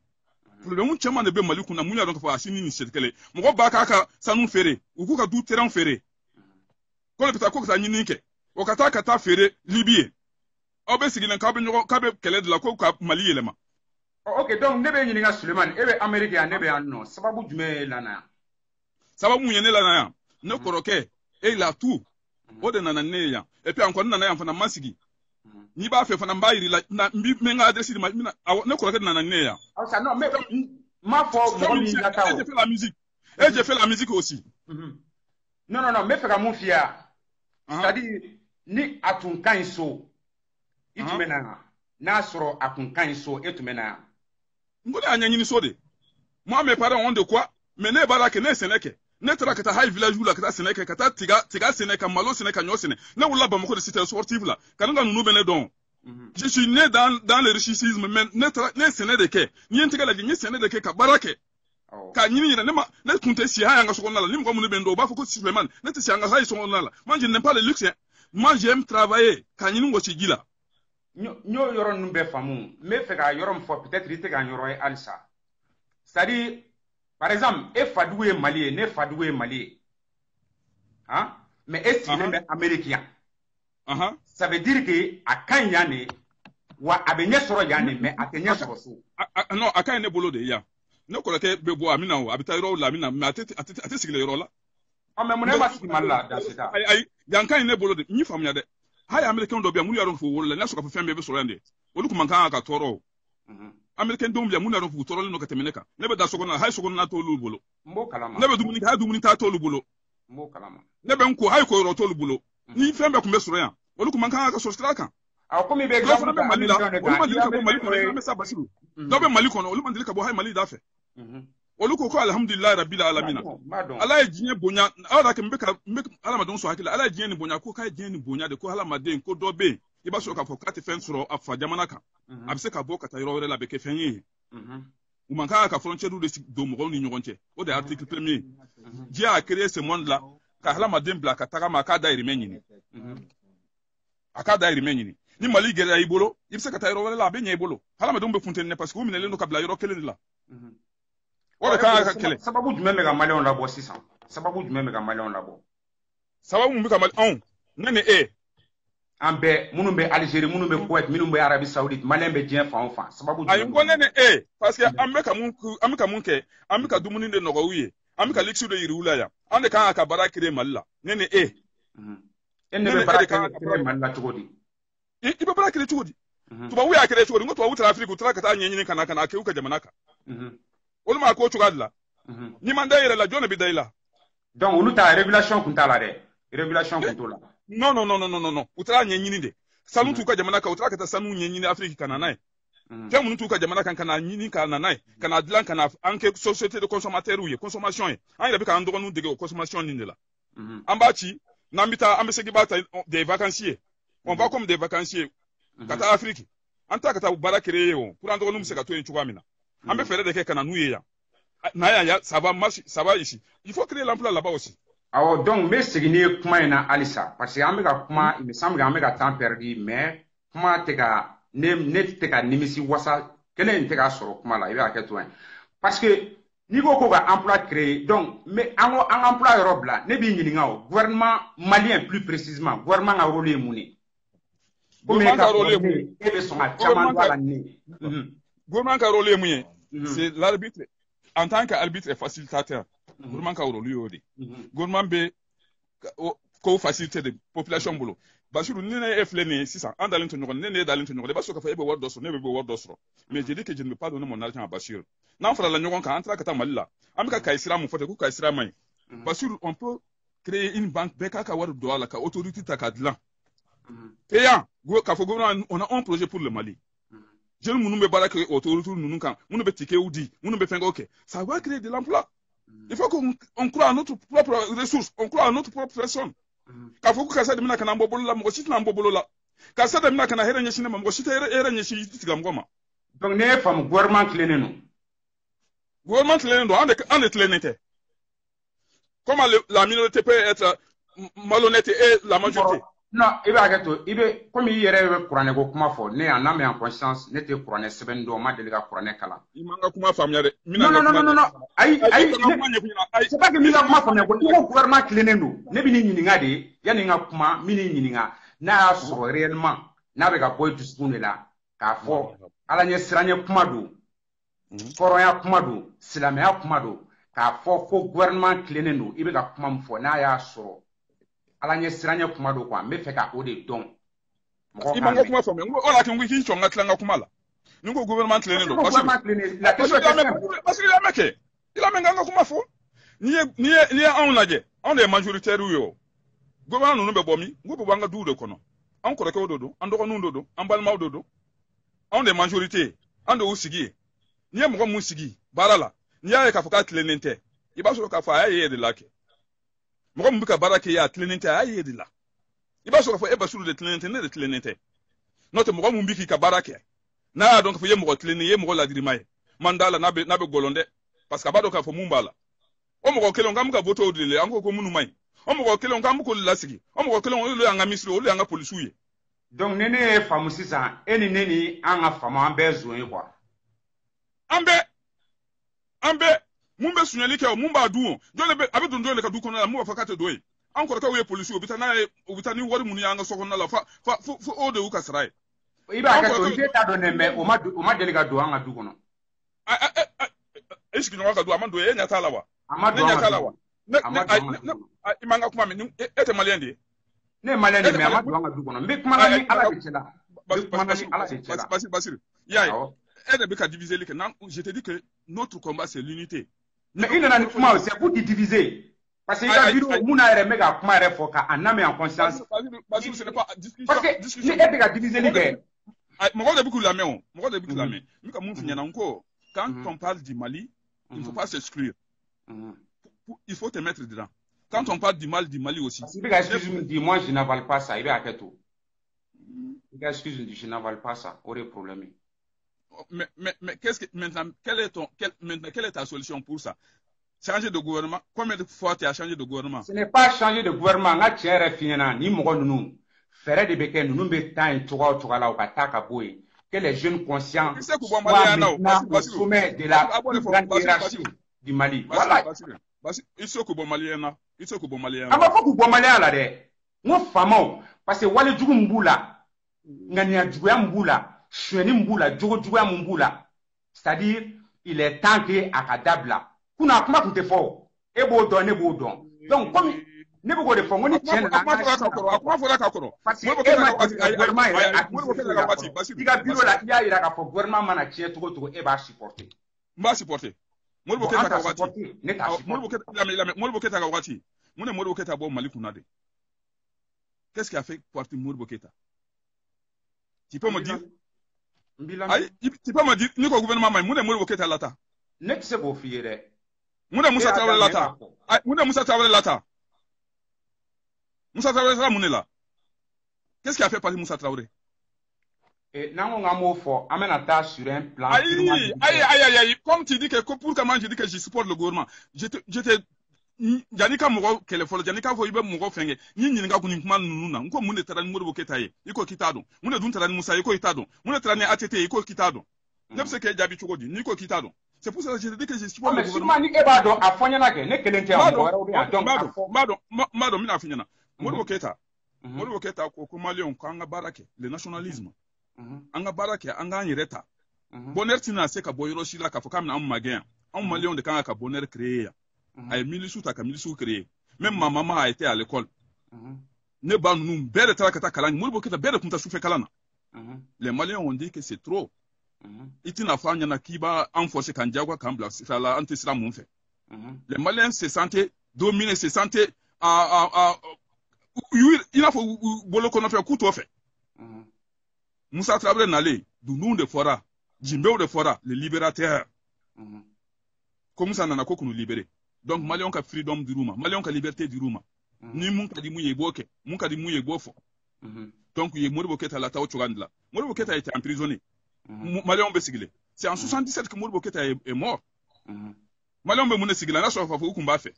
S2: problème caman de bɛ Mali kunna mun y'a dɔn k'a fɔ a si ni se kelen mɔgɔ b'a k'a ka sanu feere u k'u ka du terrain feere ko le bɛ taa ko ka taa ɲinini kɛ o ka taa feere Libi ye aw bɛ sigilen k'a bɛ kɛlɛ de la ko ka Mali yɛlɛma
S1: ok donc ne bɛ ɲininka Sulemani e bɛ Amérique yan ne bɛ yan nɔ sababu jumɛn ye lana yan
S2: sababu mun ye ne lana yan ne kɔrɔkɛ il a tout o de nana ne yan et puis encore nana yan fana ma sigi n'i b'a fɛ fana n b'a yiri la n ka adresse di ma ne kɔrɔkɛ nana ne yan
S1: non mais m'a fɔ mɔgɔ min ka taa o
S2: j'ai fait la musique aussi
S1: non n bɛ fɛ ka mun f'i ye c'est-à-dire ni a tun ka ɲi so i tun bɛ na yan n'a sɔrɔ a tun ka ɲi so e tun bɛ na yan
S2: n ko ne y'a ɲɛɲini so de moi mes parents ont de quoi mais ne b'a la kɛ ne ye sɛnɛ kɛ ne taara ka taa high village la ka taa sɛnɛ kɛ ka taa tiga sɛnɛ ka malo sɛnɛ ka ɲɔ sɛnɛ ne wulila Bamako de cité sportive la ka ne ka ninnu bɛ ne dɔn je suis né dans le richisme mais ne ye sɛnɛ de kɛ ni ye n tɛgɛ lajɛ n ye sɛnɛ de kɛ ka baara kɛ ka ɲini yɛrɛ ne tun tɛ si haya an ka sokɔnɔna la ni mɔgɔ minnu bɛ n dɔn u b'a fɔ ko Sulemani ne tɛ si an ka haya sokɔnɔna la moi je n'aime pas le luxe moi j'aime travailler ka ɲini wɔsi ji la
S1: n y'o yɔrɔ ninnu bɛɛ faamu n bɛ fɛ ka yɔrɔ min fɔ peut-être i tɛ ka yɔrɔ ye halisa c'est-à-dire par exemple e fadugu ye Mali ye ne fadugu ye Mali ye mais e sigilen bɛ Amérique yan ça veut dire que a ka ɲi yan de wa a bɛ ɲɛ sɔrɔ yan de mais a tɛ ɲɛ sɔrɔ so
S2: non a ka ɲi ne bolo de yan ne kɔrɔkɛ bɛ bɔ a bɛ na o a bɛ taa yɔrɔw la a bɛ na mais a tɛ sigilen yɔrɔ la
S1: mais mun ne ma sigi Mali la dans ce cas
S2: ayi yan ka ɲi ne bolo de n y'i faamuya dɛ haya américain dɔ bɛ yan mun y'a dɔn k'u wolo la n'a sɔrɔ ko fɛn bɛɛ bɛ sɔrɔ yan de olu tun man kan ka tɔɔrɔ o américain denw bɛ yan mun y'a dɔn k'u tɔɔrɔlen don ka tɛmɛ ne kan ne bɛ da sokɔnɔ la hali sokɔnɔna t'olu bolo
S1: n b'o kalama
S2: ne bɛ dumuni kɛ hali dumuni t'a t'olu bolo
S1: n b'o kalama
S2: ne bɛ n ko hali ko yɔrɔ t'olu bolo ni fɛn bɛɛ tun bɛ sɔrɔ yan olu tun man kan ka sɔrɔ sira kan
S1: komi bɛ exemple
S2: ta Mali la olu man deli ka bɔ Mali kɔnɔ an bɛ sa Basiru dɔw bɛ Mali kɔnɔ olu man deli ka bɔ hali Mali da fɛ olu ko alhamdulilayi rabbil alamina ala ye diɲɛ bonya ala ka n bɛ hadamadenw sɔn hakili la ala ye diɲɛ nin bonya ko k'a ye diɲɛ nin bonya de ko hadamaden ko dɔ bɛ yen i b'a sɔrɔ k'a fɔ k'a tɛ fɛn sɔrɔ a fa jamana kan a bɛ se ka bɔ ka taa yɔrɔ wɛrɛ la a bɛ kɛ fɛn ye u man kan ka frontière de don mɔgɔw ni ɲɔgɔn cɛ o de ye article premier diɲɛ a créé ce monde là ka hadamaden bila ka taga ma a k'a dayirimɛ ɲini a k'a dayirimɛ ɲini ni Mali gɛlɛya i bolo i bɛ se ka taa yɔrɔ wɛrɛ la a bɛ ɲɛ i bolo hadamadenw bɛ funteni dɛ parce que u minɛlen don ka bila yɔrɔ kelen de la o de kan ka kɛlɛ
S1: sababu jumɛn bɛ ka maliyɛnw labɔ sisan sababu jumɛn bɛ ka maliyɛnw labɔ
S2: sababu mun bɛ ka anw ne ni e
S1: an bɛɛ minnu bɛ Algérie minnu bɛ Kuwait minnu bɛ Arabie Saoudite maliyɛn bɛ diɲɛ fan o fan sababu jumɛn
S2: ayi n ko ne ni e parce que an bɛ ka mun kɛ an bɛ ka dumuni de nɔgɔya u ye an bɛ ka luxe de yiri u la yan an de kan ka baara créer Mali la ne ni e
S1: Elle ne veut pas créer mal la chogodi.
S2: Il peut pas créer chogodi. Tu vas où à créer chogodi, tu vas où Afrique, tu vas kata nyenyi kana kana ke uka jamanaka. Oluma ko chogadla. Ni mandaire la jone bidaila.
S1: Donc on ta régulation kuntala de. Régulation kuntola.
S2: Non. Utra nyenyi de. Sanu tuka jamanaka utra kata sanu nyenyi Afrique kana nai. Fais mon tuka jamanaka kana nyini kana nai. Kana dilan kana anke société de consommateur ou consommation. An il a ka ndoko nu de consommation ni la. Ambachi Nambita Amesegibata des vacanciers. On va comme des vacanciers. Kata Afrique. Anta kata bara créé pour rendre nous c'est gâteau chouamina. Ambe faire de quelqu'un nouya. Naya ça va ici. Il faut créer l'emploi là-bas aussi.
S1: Alors donc mais c'est gagné comment ina Alissa parce que amega comment il me semble amega temps perdu mais comment teka ne teka nimisi wasa kelen teka soro comment là il va que toi parce que niveau ko ga emploi créé donc mais en emploi Europe là ne bi ngininga o gouvernement malien plus précisément gouvernement a rôle muni
S2: gouvernement a rôle muni
S1: et be son a chaman wala ni
S2: gouvernement a rôle muni c'est l'arbitre en tant qu'arbitre et facilitateur gouvernement a rôle yodi gouvernement be ko faciliter de population bolo Basiru ni ne efleni sisa en dalin to nyoko ne dalin to nyoko ba so ka fa ebe word doso ne be word doso mais je dis que je ne peux pas donner mon argent à Basiru nan fara la nyoko kan entra kata malila amika kaisira mu fote ku kaisira mai Basiru on peut créer une banque beka ka war do ala ka autorité takadlan payant go ka fo gouvernement on a un projet pour le Mali jeune munu be baraka autorité nunu kan munu be tike udi munu be fenga OK ça va créer de l'emploi il faut qu'on croit à notre propre ressources on croit à notre propre personne Kafuku kasa de mina kana mbobolo la mko shit na mbobolo la kasa de mina kana hera nyeshi na mko shit hera nyeshi tiga mgoma
S1: donc ne fam gouvernement clenenu
S2: ande clenete comment la minorité peut être malhonnête et la majorité
S1: non iba gato ibe comme yere kurane ko kuma fo ne en âme et en conscience ne te kurane seben do ma delega kurane kala
S2: imanga kuma famnya de
S1: non ay c'est pas que mina kuma famnya ko ko gouvernement clenenu ne bi ni nyinga de ya ni nga kuma mini nyinga na so réellement na be ga boy tuskune la ka fo ala nye siranye kuma do koroya kuma do silamaya kuma do ka fo gouvernement clenenu ibe ga kuma mfo na ya so ala nye siranye kuma do kwa me feka ode don
S2: imanga kuma fo me ola ki ngwi ki chonga tlanga kuma la ningo gouvernement lene do
S1: la question
S2: parce que il a menga kuma fo ni on laje on est majoritaire yo gouvernement no be bomi ngo bo banga du de kono on ko reke ododo ando ko nundodo ambalma ododo on est majorité ando usigi ni mo ko musigi barala ni ya ka foka tlenente iba so ka fa aye de lake mo mbika barake ya tlenente aye de la iba so ka fa eba suru de tlenente ne de tlenente note mo mbiki ka barake na donc fo yemo tleni yemo la dirimaye mandala na be golonde parce que abado ka fo mumbala o mo kelo ngam ka voto odile anko ko munu mai o mo kelo ngam ko lasigi o mo kelo o lo anga misri o lo anga polisuye
S1: donc nene famu sisa eni neni anga famu ambe zoe quoi ambe mumbe sunyali ke o mumba duo jole be abedo ndole ka du kono la mumba fakate doyi anko ka we polisuye obitani wori munu anga sokona la fa o de ukasrai iba ka to ite ta donne me o ma delega do anga du kono
S2: est-ce que ka do amando e nyata lawa
S1: amado
S2: nyata lawa imanga kuma me ete malende
S1: ne malende me amado anga du kono me kuma na ala bitela
S2: Basir yaay ede be ka diviser like nan je te dis que notre combat c'est l'unité
S1: mais il n'a pas c'est pour diviser parce que il a vidéo muna ere mega kuma ere foka aname en conscience
S2: Basir ce n'est pas discussion
S1: parce que ni ede ka diviser like
S2: Moko de beaucoup la main. Mika moun finya nanko. Quand on parle du Mali, il ne faut pas s'exclure. Il faut te mettre dedans. Quand on parle du Mali aussi.
S1: Dis-moi, je n'avale pas ça. Il est à Keto. Excuse-moi, je n'avale pas ça. Aurait problème.
S2: Mais qu'est-ce que maintenant, quelle est ta solution pour ça? Changer de gouvernement? Combien de fois tu as changé de gouvernement?
S1: Ce n'est pas changer de gouvernement. Nga tiere finina ni mogo nous. Faire des béquets, nous nous temps toura la okataka boy. Que les jeunes conscients soient maintenant au sommet de la grande hiérarchie du Mali. Voilà.
S2: Il faut que bon malien.
S1: Ah bah faut que bon malien là de. Moi famo parce que wale jugu mbula ngania jugu ya mbula shweni mbula jugu ya mbula. C'est-à-dire il est temps que akadabla. Kuna kuma kunte fort. Ebo don. Donc comme ne bɛ k'o de fɔ n ko ni tiɲɛ nana
S2: a kuma fɔra ka kɔrɔ
S1: parce que e ma gouvernement yɛrɛ accusé i ka bureau la i y'a yira k'a fɔ gouvernement mana tiɲɛ cogo o cogo e b'a supporter.
S2: n b'a supporter. Modibo Keita ka waati
S1: ne t'a supporter.
S2: Modibo Keita ka waati mun ne Modibo Keita bɔ Mali kunna de. Qu'est-ce qui a fait partir Modibo Keita? Tu peux me dire? Ayi, tu peux me dire ni ko gouvernement ma mun ne Modibo Keita lata?
S1: Ne tɛ se k'o f'i ye dɛ.
S2: Mun ne Musa Traoré lata? Ayi, mun ne Musa Traoré lata? Moussa Traoré sera mun là? Qu'est-ce qui a fait partir Moussa Traoré?
S1: N'an ko k'an b'o fɔ, an bɛna taa sur un plan.
S2: Aïe, comme tu dis que pour comment je dis que je supporte le gouvernement, j'étais Janika mɔgɔ kɛlɛ fɔlɔ Janika fɔ i bɛ mɔgɔ fɛngɛ ni ɲininka kun ni kuma ninnu na n ko mun de taara ni Modibo Keita ye i ko k'i t'a dɔn mun de dun taara ni Musa ye i ko i t'a dɔn mun de taara ni ATT ye i ko k'i t'a dɔn ne bɛ se k'e jaabi cogo di n'i ko k'i t'a dɔn c'est pour ça que je te dis que je supporte le gouvernement.
S1: Mais ni e b'a dɔn a fɔ ɲɛna kɛ ne kelen tɛ yan mɔgɔ wɛrɛw bɛ yan donc
S2: n b'a dɔn n bɛna f'i ɲɛna Modibo Keita ko ko Maliyɛnw k'an ka baara kɛ le nationalisme an ka baara kɛ an k'an yɛrɛ ta bonheur tɛna se ka bɔ yɔrɔ si la k'a fɔ k'an bɛna anw magɛn yan anw Maliyɛnw de kan ka bonheur créer yan. A ye milisiw ta ka milisiw créer même ma maman a été à l'école ne ba ninnu bɛɛ de taara ka taa kalan Modibo Keita bɛɛ de tun taa sufɛ kalan na les Maliens ont dit que c'est trop i tɛna fɔ an ɲɛna k'i b'a an forcer k'an diyagoya k'an bila sira la an tɛ sira mun fɛ les Maliens se sentaient dominés se sentaient i n'a fɔ bolo kɔnɔfɛ k'u t'o fɛ Moussa Traoré nalen dunun de fɔra Djimbew de fɔra les libérateurs ko Moussa nana ko k'u libérer. Donc Maliens ka freedom dir'u ma Maliens ka liberté dir'u ma ni mun ka di mun ye i b'o kɛ mun ka di mun ye i b'o fɔ donc u ye Modibo Keita lata o cogoya de la Modibo Keita a été emprisonné Maliens bɛ sigilen c'est en 77 que Modibo Keita est mort Maliens bɛ mun de sigilen n'a sɔrɔ k'a fɔ u kun b'a fɛ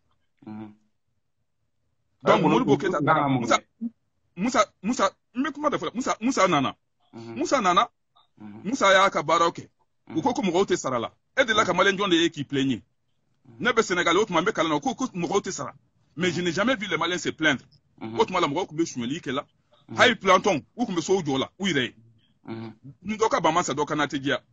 S2: donc Modibo Keita Musa n bɛ kuma de fɔ Musa nana Musa y'a ka baaraw kɛ u ko ko mɔgɔw tɛ sara la e de la ka Malien jɔn de ye k'i plaigner ne bɛ Sénégal o tuma n bɛ kalan na ko mɔgɔw tɛ sara mais je n'ai jamais vu les Maliens se plaindre o tuma la mɔgɔw tun bɛ suɲɛli kɛ la hali planton u tun bɛ sow jɔ la u yɛrɛ ye ni dɔ ka ban ma sa dɔ kana tɛ diya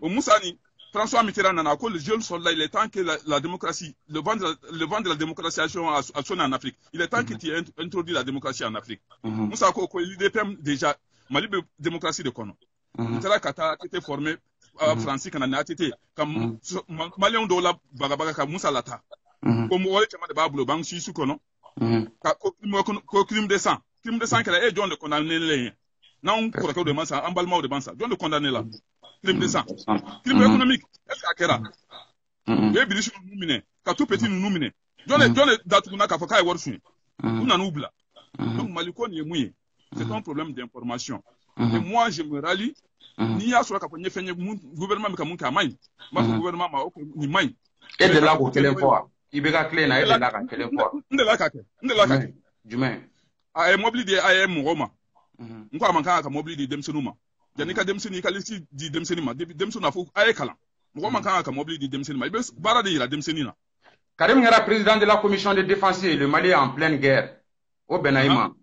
S2: o Musa ni François Mitterrand nana ko le jeune soldat il est temps que la démocratie le vent de la démocratisation a sonné en Afrique il est temps que tu introduis la démocratie en Afrique Musa ko l'IDPM déjà Mali bɛ démocratie de kɔnɔ u taara ka taa été formé Fransi kana na ATT ka Maliens dɔw la bagabaga ka Musa lata ko mɔgɔ caman de b'a bolo b'an si su kɔnɔ ka ko crime de sang kɛra e jɔn de condamné len ye n'anw kɔrɔkɛw de man sa an balimaw de man sa jɔn de condamné la crime de sang crime économique est-ce que a kɛra u ye bilisi ninnu minɛ ka tout petit ninnu minɛ jɔn de datuguna k'a fɔ k'a ye wari suɲɛ u nan'u bila donc Mali ko nin ye mun ye c'est un problème d'information et moi je me rallie n'i y'a sɔrɔ k'a fɔ n ye fɛn ye gouvernement bɛ ka mun kɛ a ma ɲi n b'a fɔ gouvernement ma nin ma ɲi
S1: e delila k'o kelen fɔ wa i bɛ ka tile na e delila ka kelen fɔ wa
S2: n delila ka kɛ
S1: jumɛn
S2: a ye mobili di a ye mɔgɔw ma n ko a man kan ka mobili di denmisɛnninw ma yanni ka denmisɛnnin i ka liste di denmisɛnnin ma denmisɛnnin na fo a ye kalan mɔgɔ man kan ka mobili di denmisɛnnin ma i bɛ baara de yira denmisɛnnin na
S1: Karim kɛra président de la commission de défense le Mali est en pleine guerre o bɛnna i ma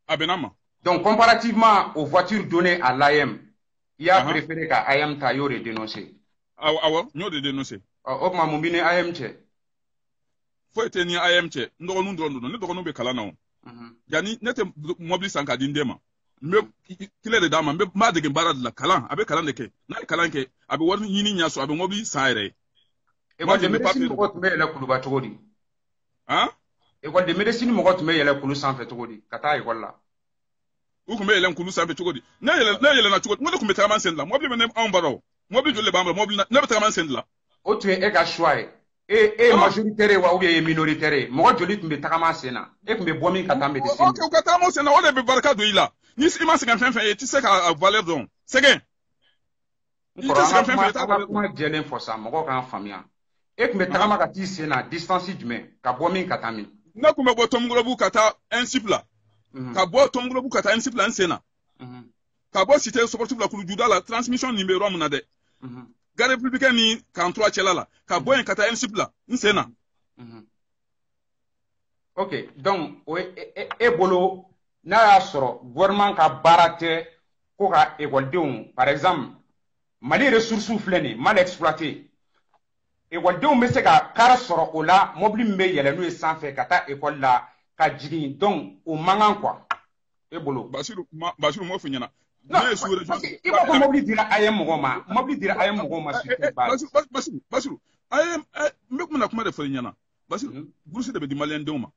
S2: a bɛnna ma
S1: donc comparativement aux voitures données à l'AM il a préféré ka AM ta y'o de dénoncer
S2: awɔ n y'o de dénoncer
S1: o tuma mun b'i ni AM cɛ
S2: foyi tɛ ni AM cɛ n dɔgɔninw dɔrɔn don ne dɔgɔninw bɛ kalan na o yanni ne tɛ mobili san k'a di n den ma n bɛ kile de d'a ma n b'a dege baara de la kalan a bɛ kalan de kɛ n'a ye kalan kɛ a bɛ wari ɲini ɲɛ sɔrɔ a bɛ mobili san yɛrɛ ye
S1: école de médecine mɔgɔ tun bɛ yɛlɛ kuluba cogo di école de médecine mɔgɔ tun bɛ yɛlɛ kulu sanfɛ cogo di ka taa école la
S2: u tun bɛ yɛlɛn kulu sanfɛ cogo di ne yɛlɛnna cogo di n ko ne tun bɛ tagama sen de la mobili bɛ ne anw bara o mobili joli de b'an bolo mobili ne bɛ tagama sen de la
S1: o tun ye e ka choix ye e ye majoritaire ye wa ou bien e ye minoritaire ye mɔgɔ joli tun bɛ tagama sen na e tun bɛ bɔ min ka taa médecine
S2: ok u ka tagama sen na o de bɛ barika don i la ni i ma sɛgɛn fɛn fɛn ye i tɛ se ka valeur dɔn sɛgɛn
S1: i tɛ sɛgɛn fɛn fɛn ye i t'a valeur dɔn kuma jɛlen fɔ sa mɔgɔw k'an faamuya e tun bɛ tagama ka t'i sen na distance jumɛn ka bɔ min ka taa min
S2: ne tun bɛ bɔ Tomgolobu ka taa INSIP la ka bɔ Tomgolobu ka taa INSIP la n sen na ka bɔ cité sportive la Kulujuda la transmission nin bɛ yɔrɔ min na dɛ Garde républicaine ni Kantura cɛla la ka bɔ yen ka taa INSIP la n sen na
S1: ok donc o e bolo n'a y'a sɔrɔ gouvernement ka baara tɛ ko ka ekɔlidenw par exemple Mali ressources filɛ nin mal exploité ekɔlidenw bɛ se ka kari sɔrɔ o la mobili min bɛ yɛlɛ n'o ye sanfɛ ka taa ekɔli la ka jigin donc o man kan quoi e bolo.
S2: Basiru m'o f'i ɲɛna.
S1: I b'a fɔ mobili dira a ye mɔgɔ ma mobili dira a ye mɔgɔ ma
S2: Basiru n bɛ kuma na kuma de fɔ i ɲɛna Basiru bourse de bɛ di maliyɛndenw ma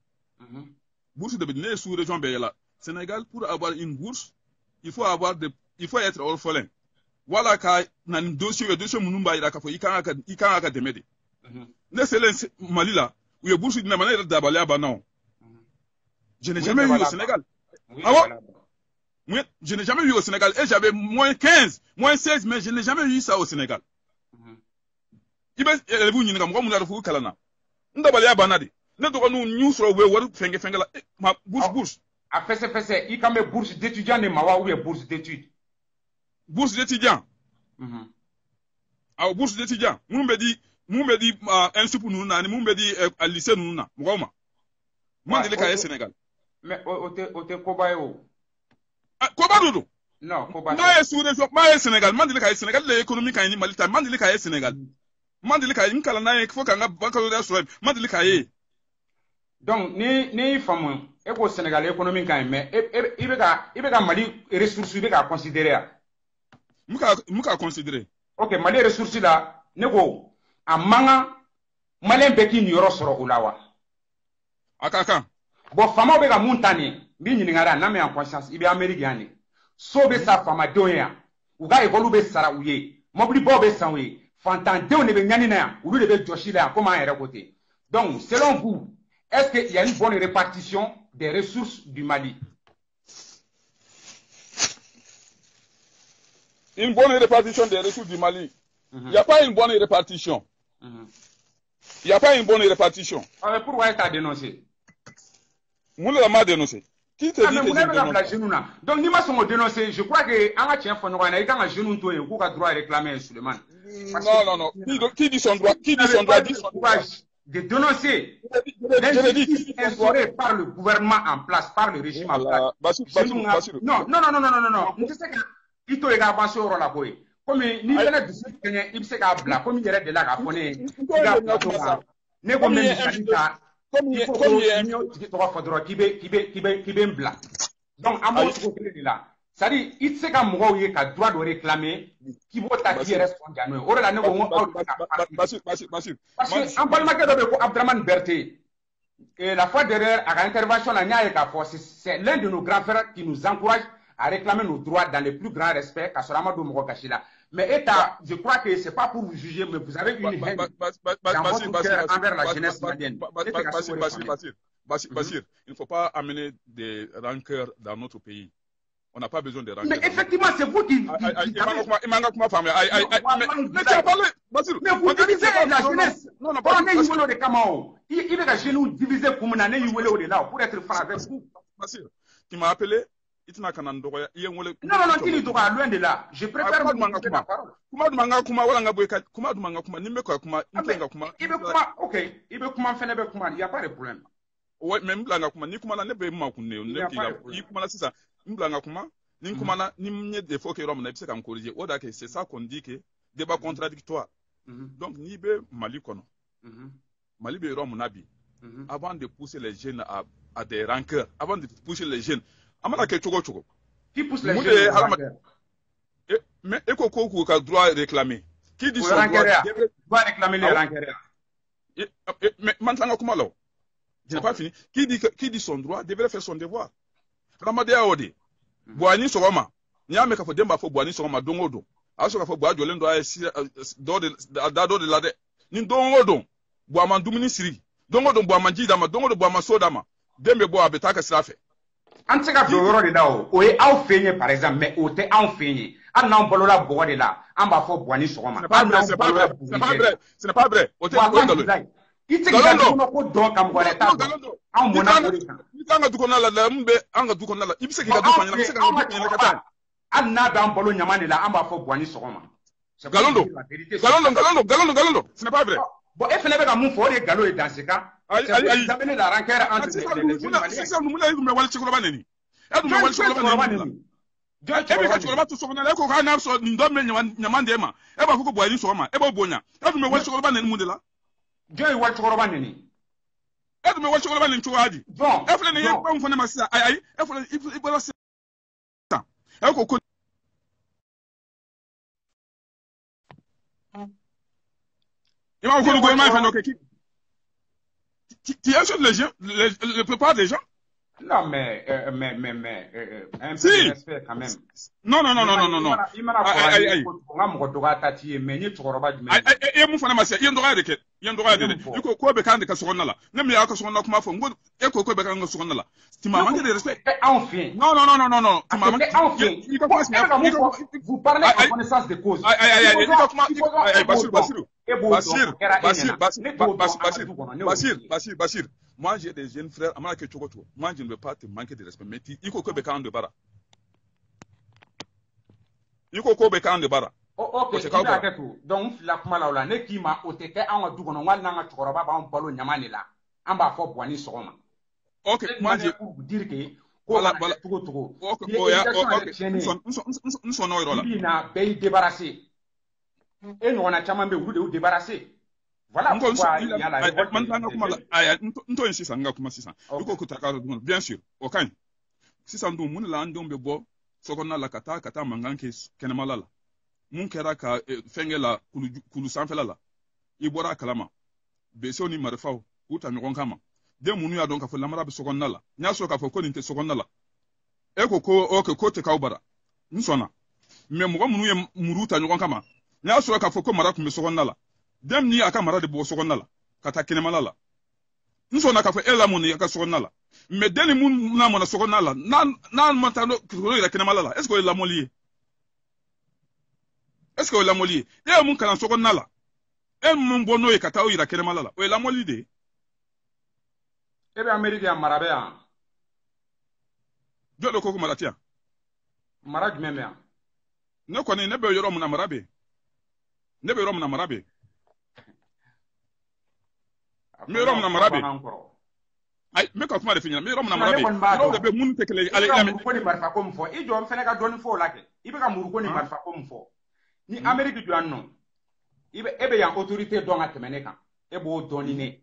S2: bourse de bɛ di ne ye sous région bɛɛ yɛlɛ Sénégal pour avoir une bourse il faut être orphelin wala ka na ni dossier minnu b'a yira k'a fɔ i kan ka dɛmɛ de ne selen Mali la u ye bourse di ne ma ne yɛrɛ dabaliya banna o je n'ai jamais vu au Sénégal je n'ai jamais vu au Sénégal et j'avais moins 15 moins 16 mais je n'ai jamais vu ça au Sénégal i bɛ élève ɲininka mɔgɔ minnu y'a fɔ u kalan na n dabaliya banna de ne dɔgɔninw y'u sɔrɔ u bɛ wari fɛnkɛ la bourse
S1: a fɛsɛfɛsɛ i kan bɛ bourse d'étudiant de ma wa ou bien bourse d'étude
S2: bourse d'étudiant awɔ bourse d'étudiant mun bɛ di INSUP ninnu na ani mun bɛ di lycée ninnu na mɔgɔw ma man deli k'a ye Sénégal
S1: mais o tɛ koba ye o
S2: koba de don
S1: non koba
S2: n'a ye sous région m'a ye Sénégal man deli k'a ye Sénégal de économie ka ɲi ni Mali ta man deli k'a ye Sénégal man deli k'a ye n kalan n'a ye fo ka n ka baccalauréat sɔrɔ yen man deli k'a ye
S1: donc ni y'i faamu e ko Sénégal économie ka ɲi mais i bɛ ka Mali ressource i bɛ k'a considérer ya
S2: mun k'a considérer
S1: ok Mali ressource la ne ko a man kan maliyɛn bɛɛ k'i niyɔrɔ sɔrɔ o la wa
S2: a ka kan
S1: bon faamaw bɛ ka mun ta nin n b'i ɲininkara n'a mɛ en conscience i bɛ Amérique yan de so bɛ sa faamadenw ye yan u ka école bɛ sara u ye mobilibaw bɛ san u ye fantandenw de bɛ ɲani na yan olu de bɛ jɔsi la yan komi an yɛrɛ ko ten donc selon vous est-ce qu'il y a une bonne répartition des ressources du Mali?
S2: Une bonne répartition des ressources du Mali. Il n'y a pas une bonne répartition. Il n'y a pas une bonne répartition.
S1: Mais pourquoi tu as dénoncé?
S2: Moula m'a dénoncé. Qui te dit que
S1: je dénonce? Donc, ni ma son dénoncé, je crois que en tient fond il y a un genou tout et vous a droit à réclamer Suleiman.
S2: Non. Qui dit son droit? Qui dit son droit? Dit son droit.
S1: De dénoncer l'injustice instaurée par le gouvernement en place, par le régime en place. Non. Je sais que il faut avancer au rôle là. Comme ni fana dusu kɛɲɛ i bɛ se k'a bila komi yɛrɛ de la k'a fɔ ne ye i ka plateau kan ne ko n bɛ misali ta i ko n'i y'o tigi tɔgɔ fɔ dɔrɔn k'i bɛ n bila donc an b'o cogo kelen de la c'est à dire i tɛ se ka mɔgɔw ye ka droit dɔ réclamer k'i b'o ta k'i yɛrɛ sɔn ja n'o ye o de la ne ko n ko aw de ka parce que an balimakɛ dɔ bɛ yen ko Abdramane Berté la fois dernière à l'intervention la n y'a ye k'a fɔ c'est l'un de nos grands frères qui nous encourage à réclamer nos droits dans le plus grand respect k'a sɔrɔ an ma don mɔgɔ gasi la. Mais État, je crois que ce n'est pas pour vous juger, mais vous avez une haine dans votre cœur envers la jeunesse malienne.
S2: Basir, il ne faut pas amener des rancœurs dans notre pays. On n'a pas besoin de rancœurs.
S1: Mais effectivement, c'est vous qui...
S2: Mais tu as parlé, Basir.
S1: Mais vous divisez la jeunesse. Non, on est de Kamao. Il est que chez nous diviser comme on est là pour être franc avec vous.
S2: Basir, tu m'as appelé. Non,
S1: il doit loin de là. Je préfère vous demander la parole. Il n'y a pas de problème.
S2: Oui, même ni kuma ne be ma kunne ne kila i kuma la sisa mblanga kuma ni kuma ni mnye de faut que rom na bisa kan corriger o da que c'est ça qu'on dit que débat contradictoire. Donc ni be Mali kono. Mali be rom nabi. Avant de pousser les jeunes à des rancœurs, avant de pousser les jeunes amana ke chogo
S1: qui pousse les jeunes
S2: mais eko ka droit réclamer qui dit son
S1: droit réclamer les rancœurs
S2: mais maintenant comment là je n'ai pas fini qui dit son droit devrait faire son devoir ramadia odi boani sogoma nyame ka fo demba fo boani sogoma dongodo aso ka fo boa jolendo ay do de lade ni dongodo boa dumuni siri dongodo boa manjida ma dongodo boa soda ma dembe boa betaka sirafe
S1: an tɛ se ka don yɔrɔ de la o ye aw fɛ ye par exemple mais o tɛ anw fɛ ye hali n'anw balola bɔgɔ de la an b'a fɔ buwani sɔgɔma
S2: ce n'est pas vrai o tɛ nkalon
S1: i tɛ se ka dɔn ko dɔn ka mɔgɔ wɛrɛ t'a dɔn anw mɔna o de kan
S2: ni kan ka du kɔnɔna la mun bɛ an ka du kɔnɔna la i bɛ se k'i ka du kɔnɔna la i bɛ se ka du kɔnɔna ka taa
S1: hali n'a b'an balo ɲama de la an b'a fɔ buwani sɔgɔma
S2: nkalon don ce n'est pas vrai
S1: bon e fana bɛ ka mun fɔ o de ye nkalon ye dans ce cas d'amener la rancœur entre les jeunes maliens. Joy
S2: ebe ka chukoroba to sokona ko ka na so ndo me nyamande ma ebe ko bo ani so ma ebe bonya edu me wa chukoroba ne mu de la
S1: Joy wa chukoroba ne ni
S2: edu me wa chukoroba ne chuwaji
S1: bon
S2: efle ne ye pa mfo ne masa ai efle ibolo sa e ko ima ko gouvernement fait donc qui insulte les gens la plupart des gens.
S1: Non, mais un peu
S2: si.
S1: de respect quand même.
S2: Non. Mon fana masa yen doga de ko be kan de ka sokonna la ne me ya ka sokonna kuma fo ngo e ko be kan sokonna la ti ma manque de respect.
S1: Enfin.
S2: Non. Ti ma manque
S1: enfin. Vous parlez en connaissance de cause.
S2: Bachir. Moi, j'ai des jeunes frères. Moi, je ne veux pas te manquer de respect. Mais il faut que tu aies de bara. Il faut que tu aies de bara.
S1: Ok, donc, la kumala la ne qui m'a ôté en a dougon, on a choroba, on polo nyamanela. On va faire boani soma.
S2: Ok, moi, je
S1: vous dire que.
S2: Voilà.
S1: Ok, nous sommes débarrassé. Et nous, on a chamambe ou débarrassé. Voilà pourquoi il y a la révolte.
S2: Bien sûr, aucun. Si ça nous moun la ndon be bo sokonna la kata manganke kenemala la mun kera ka fengela kulu sanfela la ibora kalama be soni marfao uta mi kama de munu ya don ka fo lamara be sokonna la nya so ka fo ko ninte sokonna la e ko te ka ubara nsona me mo munu ye muruta nyon kama nya so ka fo ko mara ku me sokonna la dem ni aka mara de bo sokonna la kata kenemala la nsona ka fo ela munu ya ka sokonna la mais dès le monde na mona sokona la na montano ko ila kena malala est-ce que la molier e mun kana sokona la e mun bono e kata o ila kena malala o la moli de
S1: e be america marabe ya
S2: jodo ko maratia
S1: maraj memea
S2: ne ko ne be yoro mun na marabe me yoro mun na marabe ay me ko kuma de finya me rom na marabe no de be mun tekele ale
S1: ko ni marfa ko mfo i jo fene ka doni fo lake ibe ka muru ko ni marfa ko mfo ni amerique du anno ibe ebe ya autorité don a temene kan e bo doni ne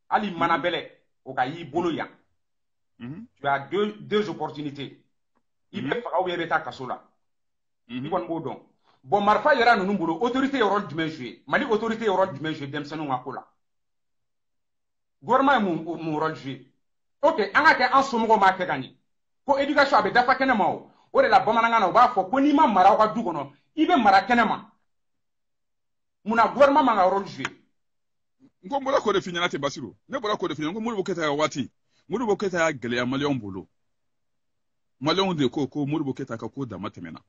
S1: ali manabele o ka yi bolo ya tu as deux opportunités ibe fa o yebe ta kasola ibon bo don bon marfa yara no numburo autorité yoro dumen jouer mali autorité yoro dumen jouer dem sanu ngakola gouvernement mu rôle jouer. Ok, on a fait un sommet ma ke gagné. Ko éducation abe dafa kenema o de la bamananga na ba fo ko ni ma mara ka du kono ibe mara kenema. Muna gouvernement ma rôle jouer.
S2: Ngo mbola ko de finyana te Basiru. Ne bola ko de finyana ngo mulu boketa ya wati. Mulu boketa ya gele ya malion bolo. Malion de ko mulu boketa ka ko da matemena.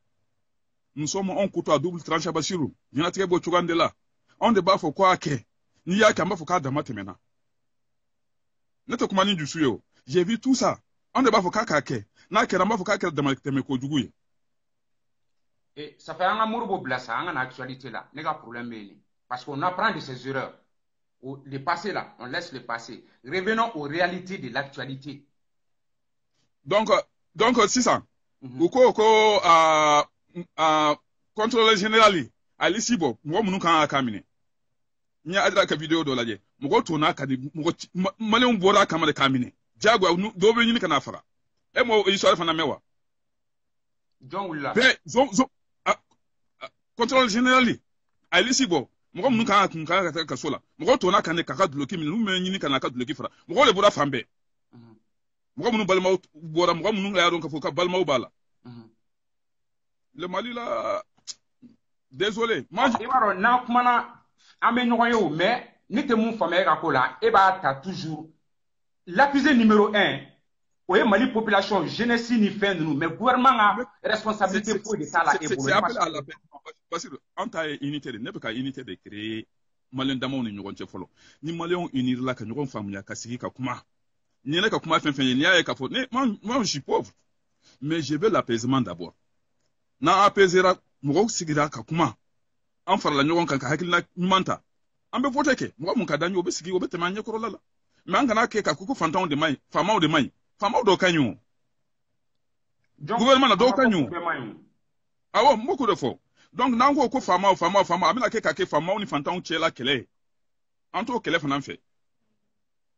S2: Nous sommes en couteau à double tranchant Basiru. Yana tike bo chugande la. On de ba fo ko ake. Ni ya kamba fo ka da matemena. J'ai vu tout ça. On ne va pas faire na kera ma fuka kera de ko juguye.
S1: Et ça fait un amour beau blassa, en actualité là, n'est pas problème parce qu'on apprend de ses erreurs. Le passé là, on laisse le passé. Revenons aux réalités de l'actualité.
S2: Donc c'est ça. Contrôleur général Ali Sibo, moi mon kan akamine. Nya adra ka video do laje. Mugo tona ka di mugo maleon bora kamale kamine. Jagwa do be nyini kana fara. E mo histoire fana mewa.
S1: John Willa.
S2: Be contrôle général Ali Sibo. Mugo mun kan ka sola. Mugo tona ka ne ka duloki min mu nyini kana ka duloki fara. Mugo le bora fambe. Mugo mun balma bora mugo mun ya don ka foka balma bala. Le Mali là désolé. Moi
S1: je na kumana amé ñoyo mais ni te mun famé ka ko la e ba ta toujours l'accusé numéro 1 oye Mali population jeunesse ni fin de nous mais gouvernement a responsabilité pour de ça là et pour
S2: c'est appel à la paix parce que en ta unité ne peut ka unité de créer Malien damo ni ñogon ci folo ni Malien unir la ka ñogon famia ka sigi ka kuma ni ne ka kuma fen ni ya ka fo ne moi je suis pauvre mais je veux l'apaisement d'abord na apaisera mo sigira ka kuma an farla ñogon kan ka hakilina manta an be vote ke mo mun ka danyo be sigi o be temanye ko lala mais an kana ke ka ku fantaw de mai famau de mai famau do kanyo gouvernement na do kanyu awo mboko de fo donc nango ko fama amina ke kake fama oni fantan chela kele anto kele fana fe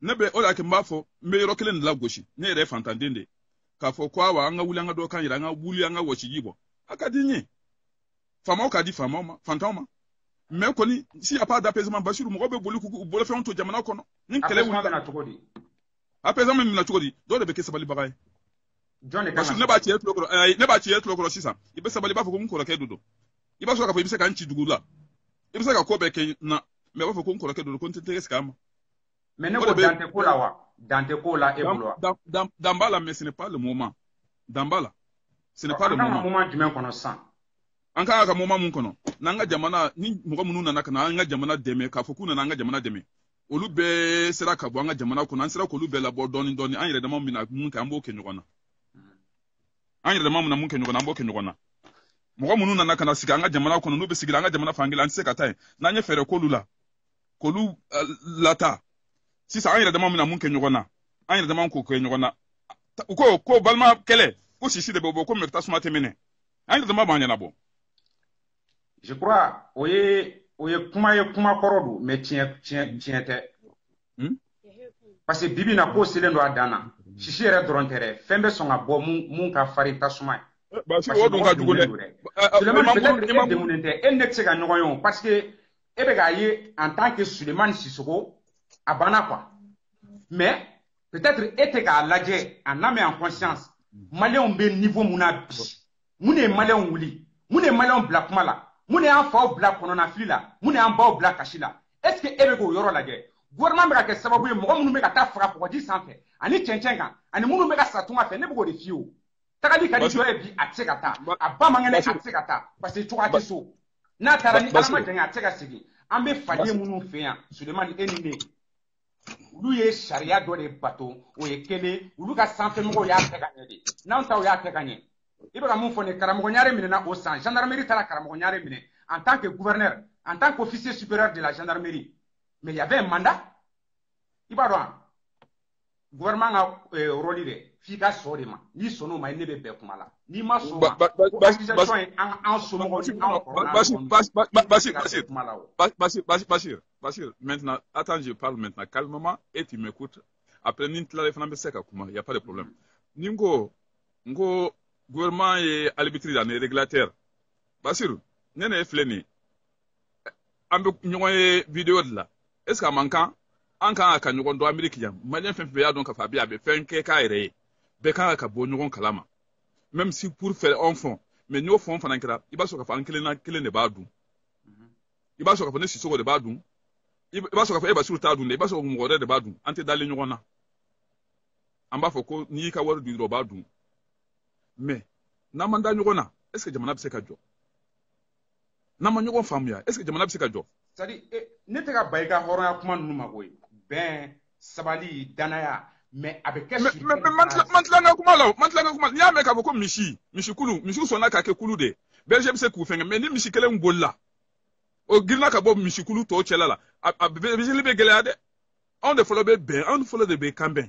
S2: nebe ola ke mbafo me ro kele ndla goshi ne re fantan dende ka fo kwa wa anga wuli anga do kan yira anga wuli anga wochi yibo akadinye fama o kadi fama ma fantan ma mais koni si y a pas d'apaisement Bassirou mo be bolu ku bolu fe on to jamana kono ni kele wuli
S3: na tugodi
S2: apaisement mi na tugodi do de be ke sabali bagay
S3: John e
S2: Bassirou ne ba tiye tlokro sisa ibe sabali ba fo ko mun ko ke dudo iba so ka fo ibe se ka nchi dugula ibe se ka ko be ke na me ba fo ko mun ko ke dudo ko ntete skama
S3: mais ne ko dante ko la e bolo
S2: Dambala mais ce n'est pas le moment Dambala ce n'est pas le moment
S3: moment du même connaissant
S2: an ka ka moment mun kono nanga jamana ni mugo munu na kana anga jamana deme ka fo kuna nanga jamana deme olu be sera ka bo anga jamana kono an sera ko olu be la bo doni an yere dama mun na mun ka ambo ke nyogona an yere dama mun na mun ke nyogona ambo ke nyogona mugo munu na kana sika anga jamana kono no be sigira anga jamana fangila an se ka tai na nye fere ko lula ko lu lata si sa an yere dama mun na mun ke nyogona an yere dama ko ke nyogona ko balma kele ko sisi de bo ko mekta suma temene an yere dama ba nyana bo.
S3: Je crois oye kuma korodu mais tiente parce que bibi na ko selen do adana shishi re drontere fembe songa bo mun ka fari tasuma
S2: ba si o don ka dugo de
S3: Suleiman peut-être de munente el nek se ga nyoyon parce que e be ga ye en tant que Suleiman Sissoko abana quoi mais peut-être ete ga laje en âme et en conscience malien be niveau muna mune malien wuli mune malien black mala mune an faw black kono na fila mune an baw black kashila est ce que ebe ko yoro lajɛ gouvernement be ka kɛ sababu ye mɔgɔ minnu be ka taa faga kɔgɔji sanfɛ ani cɛncɛn kan ani minnu be ka sa tunga fɛ ne bɛ k'o de f'i ye o tagali ka di dɔ ye bi a tɛ se ka taa a ba man kɛnɛ a tɛ se ka taa parce que cogoya tɛ so n'a taara ni ala ma jɛngɛ a tɛ se ka segin an bɛ faden minnu fɛ yan Sulemani e ni ne olu ye sariya dɔ de bato o ye kelen olu ka sanfɛmɔgɔw y'a kɛ ka ɲɛ de n'anw taw y'a kɛ ka ɲɛ i bɛ ka mun fɔ nin karamɔgɔ ɲare minɛna o san gendarmerie taara karamɔgɔ ɲare minɛ en tant que gouverneur en tant qu'officier supérieur de la gendarmerie mais il y avait un mandat i b'a dɔn gouvernement ka rôle de f'i ka sɔn de ma n'i sɔnn'o ma ne bɛ bɛn kuma la n'i ma sɔn ma ko accusation ye an somɔgɔw ni an kɔrɔ
S2: Bachir, maintenant, attends, je parle maintenant calmement et tu m'écoutes. Après, Nintla et Fnambe Seka Kuma, il n'y a pas de problème. Ningo, gouvernement et arbitre dans les régulateurs. Bachir, nene fleni. Ambe nyoye vidéo de là. Est-ce qu'à manquant, en cas à nyogon do Amérique yam, malien fait faire donc à Fabia, be fait un kekaire, bekan à bon nyogon kalama. Même si pour faire enfant, mais nous font fanankra, il va se faire un kele ne badou. Il va se faire si so de badou. Il va se faire Bassirou ta dun, il va se faire de badou, ante d'aller nyogona. Amba foko ni ka war du badou. Mais na manda nyogona, est-ce que jamana bseka jo? Na ma nyogon famia, est-ce que jamana bseka jo?
S3: C'est-à-dire ne te ka bayika horoya kuma nunu ma koyi. Ben sabali danaya mais avec quel
S2: mantlanga kuma ni ame ka foko mishi sona ka ke kulu de. Belgium se ku fenge mais ni mishi kele ngolla. O girna ka bo mishi kulu to chela la. A bijili be gele ade. On de follow be ben, on follow de be kamben.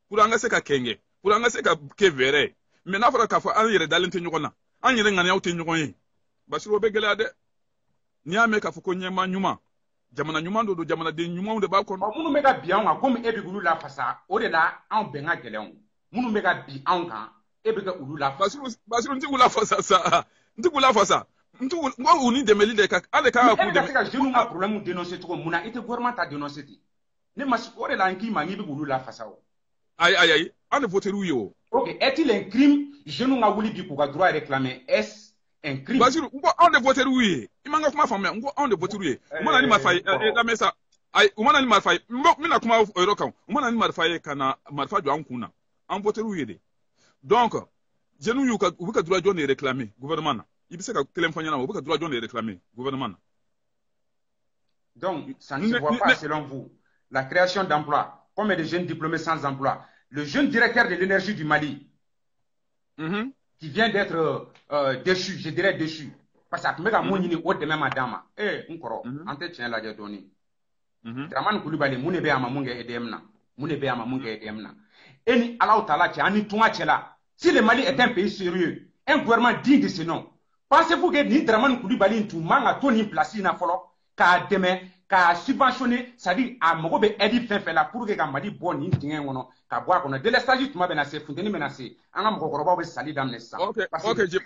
S2: Pour anga se ka kenge, pour anga se ka ke vere. Mais na fara ka fo an yere dalente nyogona. An yere ngani awte nyogonye. Bassirou be gele ade. Ni ame ka foko nyema nyuma. Jamana nyuma do jamana de nyuma de ba kono.
S3: Munu mega bi an comme e be gulu la fasa. O de la an benga gele on. Munu mega bi an kan e be ga ulu la fasa.
S2: Bassirou nti ula fasa sa. Nti ula fasa. Nti ngo uni de meli de ka ale ka
S3: ku de. E ka jeune nga problème dénoncer to muna ite gouvernement ta dénoncer ti. Ne mas o de la nki mangi be gulu la fasa o.
S2: Aïe, on ne vote où.
S3: Ok, est-il un crime? Je n'ai pas voulu dire pour droit réclamer. Est-ce un crime?
S2: Bassirou, on ne vote où. Il m'a dit ma femme, on ne vote où. Moi, je n'ai pas fait ça. Umana ni marfai mina kuma eurokan umana ni marfai kana marfa do ankuna an voteru yede donc jenu yuka ubuka droit de réclamer gouvernement ibise ka telefon yana ubuka droit de réclamer gouvernement.
S3: Donc ça ne se voit pas selon vous la création d'emplois. Combien de jeunes diplômés sans emploi? Le jeune directeur de l'énergie du Mali qui vient d'être déchu, je dirais déchu parce que mega monini o de même madame nkoro entretien la de donner Dramane Coulibaly mune be ama munge edemna eni Allah taala ci ani tunga cela Si le Mali est un pays sérieux, un gouvernement digne de ce nom, pensez-vous que ni Dramane Coulibaly tout manga Tony place na folo ka demain ka subventionner, c'est-à-dire à mogo be edi fin là pour que ka Mali bon ni dingue wono ka bois kono de l'estage tuma menacé Fonteni menacé anga mogo koroba be sali d'amne ça.
S2: OK, je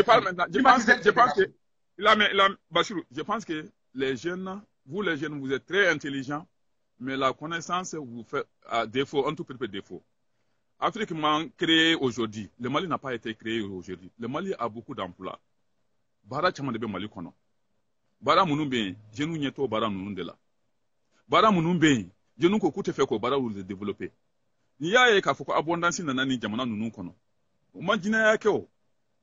S2: parle maintenant. Je pense que là Bachirou, je pense que les jeunes, vous les jeunes, vous êtes très intelligents, mais la connaissance vous fait défaut, un tout petit peu défaut. Afrique m'a créé aujourd'hui. Le Mali n'a pas été créé aujourd'hui. Le Mali a beaucoup d'emplois. Bara chama de Mali kono. Bara munumbe, jenu nyeto bara munundela. Bara munumbe, jenu ko kute fe ko bara ou le développer. Ni ya e ka foko abondance na nani jamana nunu kono. Uma jina yake o.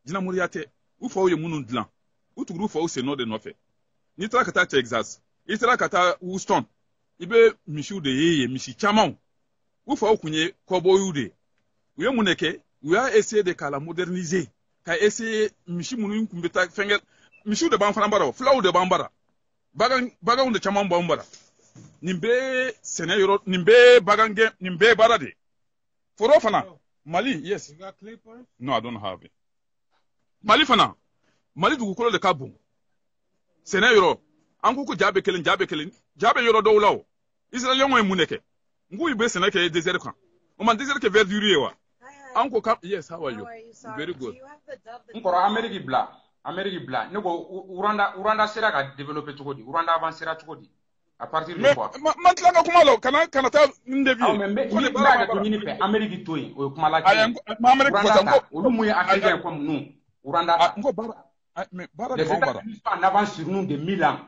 S2: Jina muriate. U fa o ye munundlan. U tuguru fa o se no de no fe. Ni tra kata Texas. I tra kata Houston. Ibe mishu de yeye mishi chamon. U fa o kunye kobo yude. Uye muneke, uya essayer de la moderniser. Ka essayer mishi munu kumbeta fengel mishi de banfara flau de bambara. Bagang de chamon bambara. Nimbe senayoro nimbe bagange nimbe barade. Foro fana Mali, yes.
S4: You got clippers?
S2: No, I don't have it. Mali fana. Mali du kolo de kabon. Senayoro ankuku jabe kelen jabe yoro do lawo. Israel yon muneke. Ngu ibe senake desert kan. Oman desert ke verdure wa. Uncle, yes, how are you? Very good.
S3: Encore Amérique bla. Ne ko Uranda sera ka développer cogodi. Uranda avancera cogodi. À partir de quoi?
S2: Maintenant comment là kana ta ndevi.
S3: Ah mais il bla de ni fe Amérique toyi o kuma la.
S2: Amérique
S3: Uranda olu mu africain comme nous. Uranda
S2: ngo bara mais bara de
S3: bambara. En avance sur nous de 1000 ans.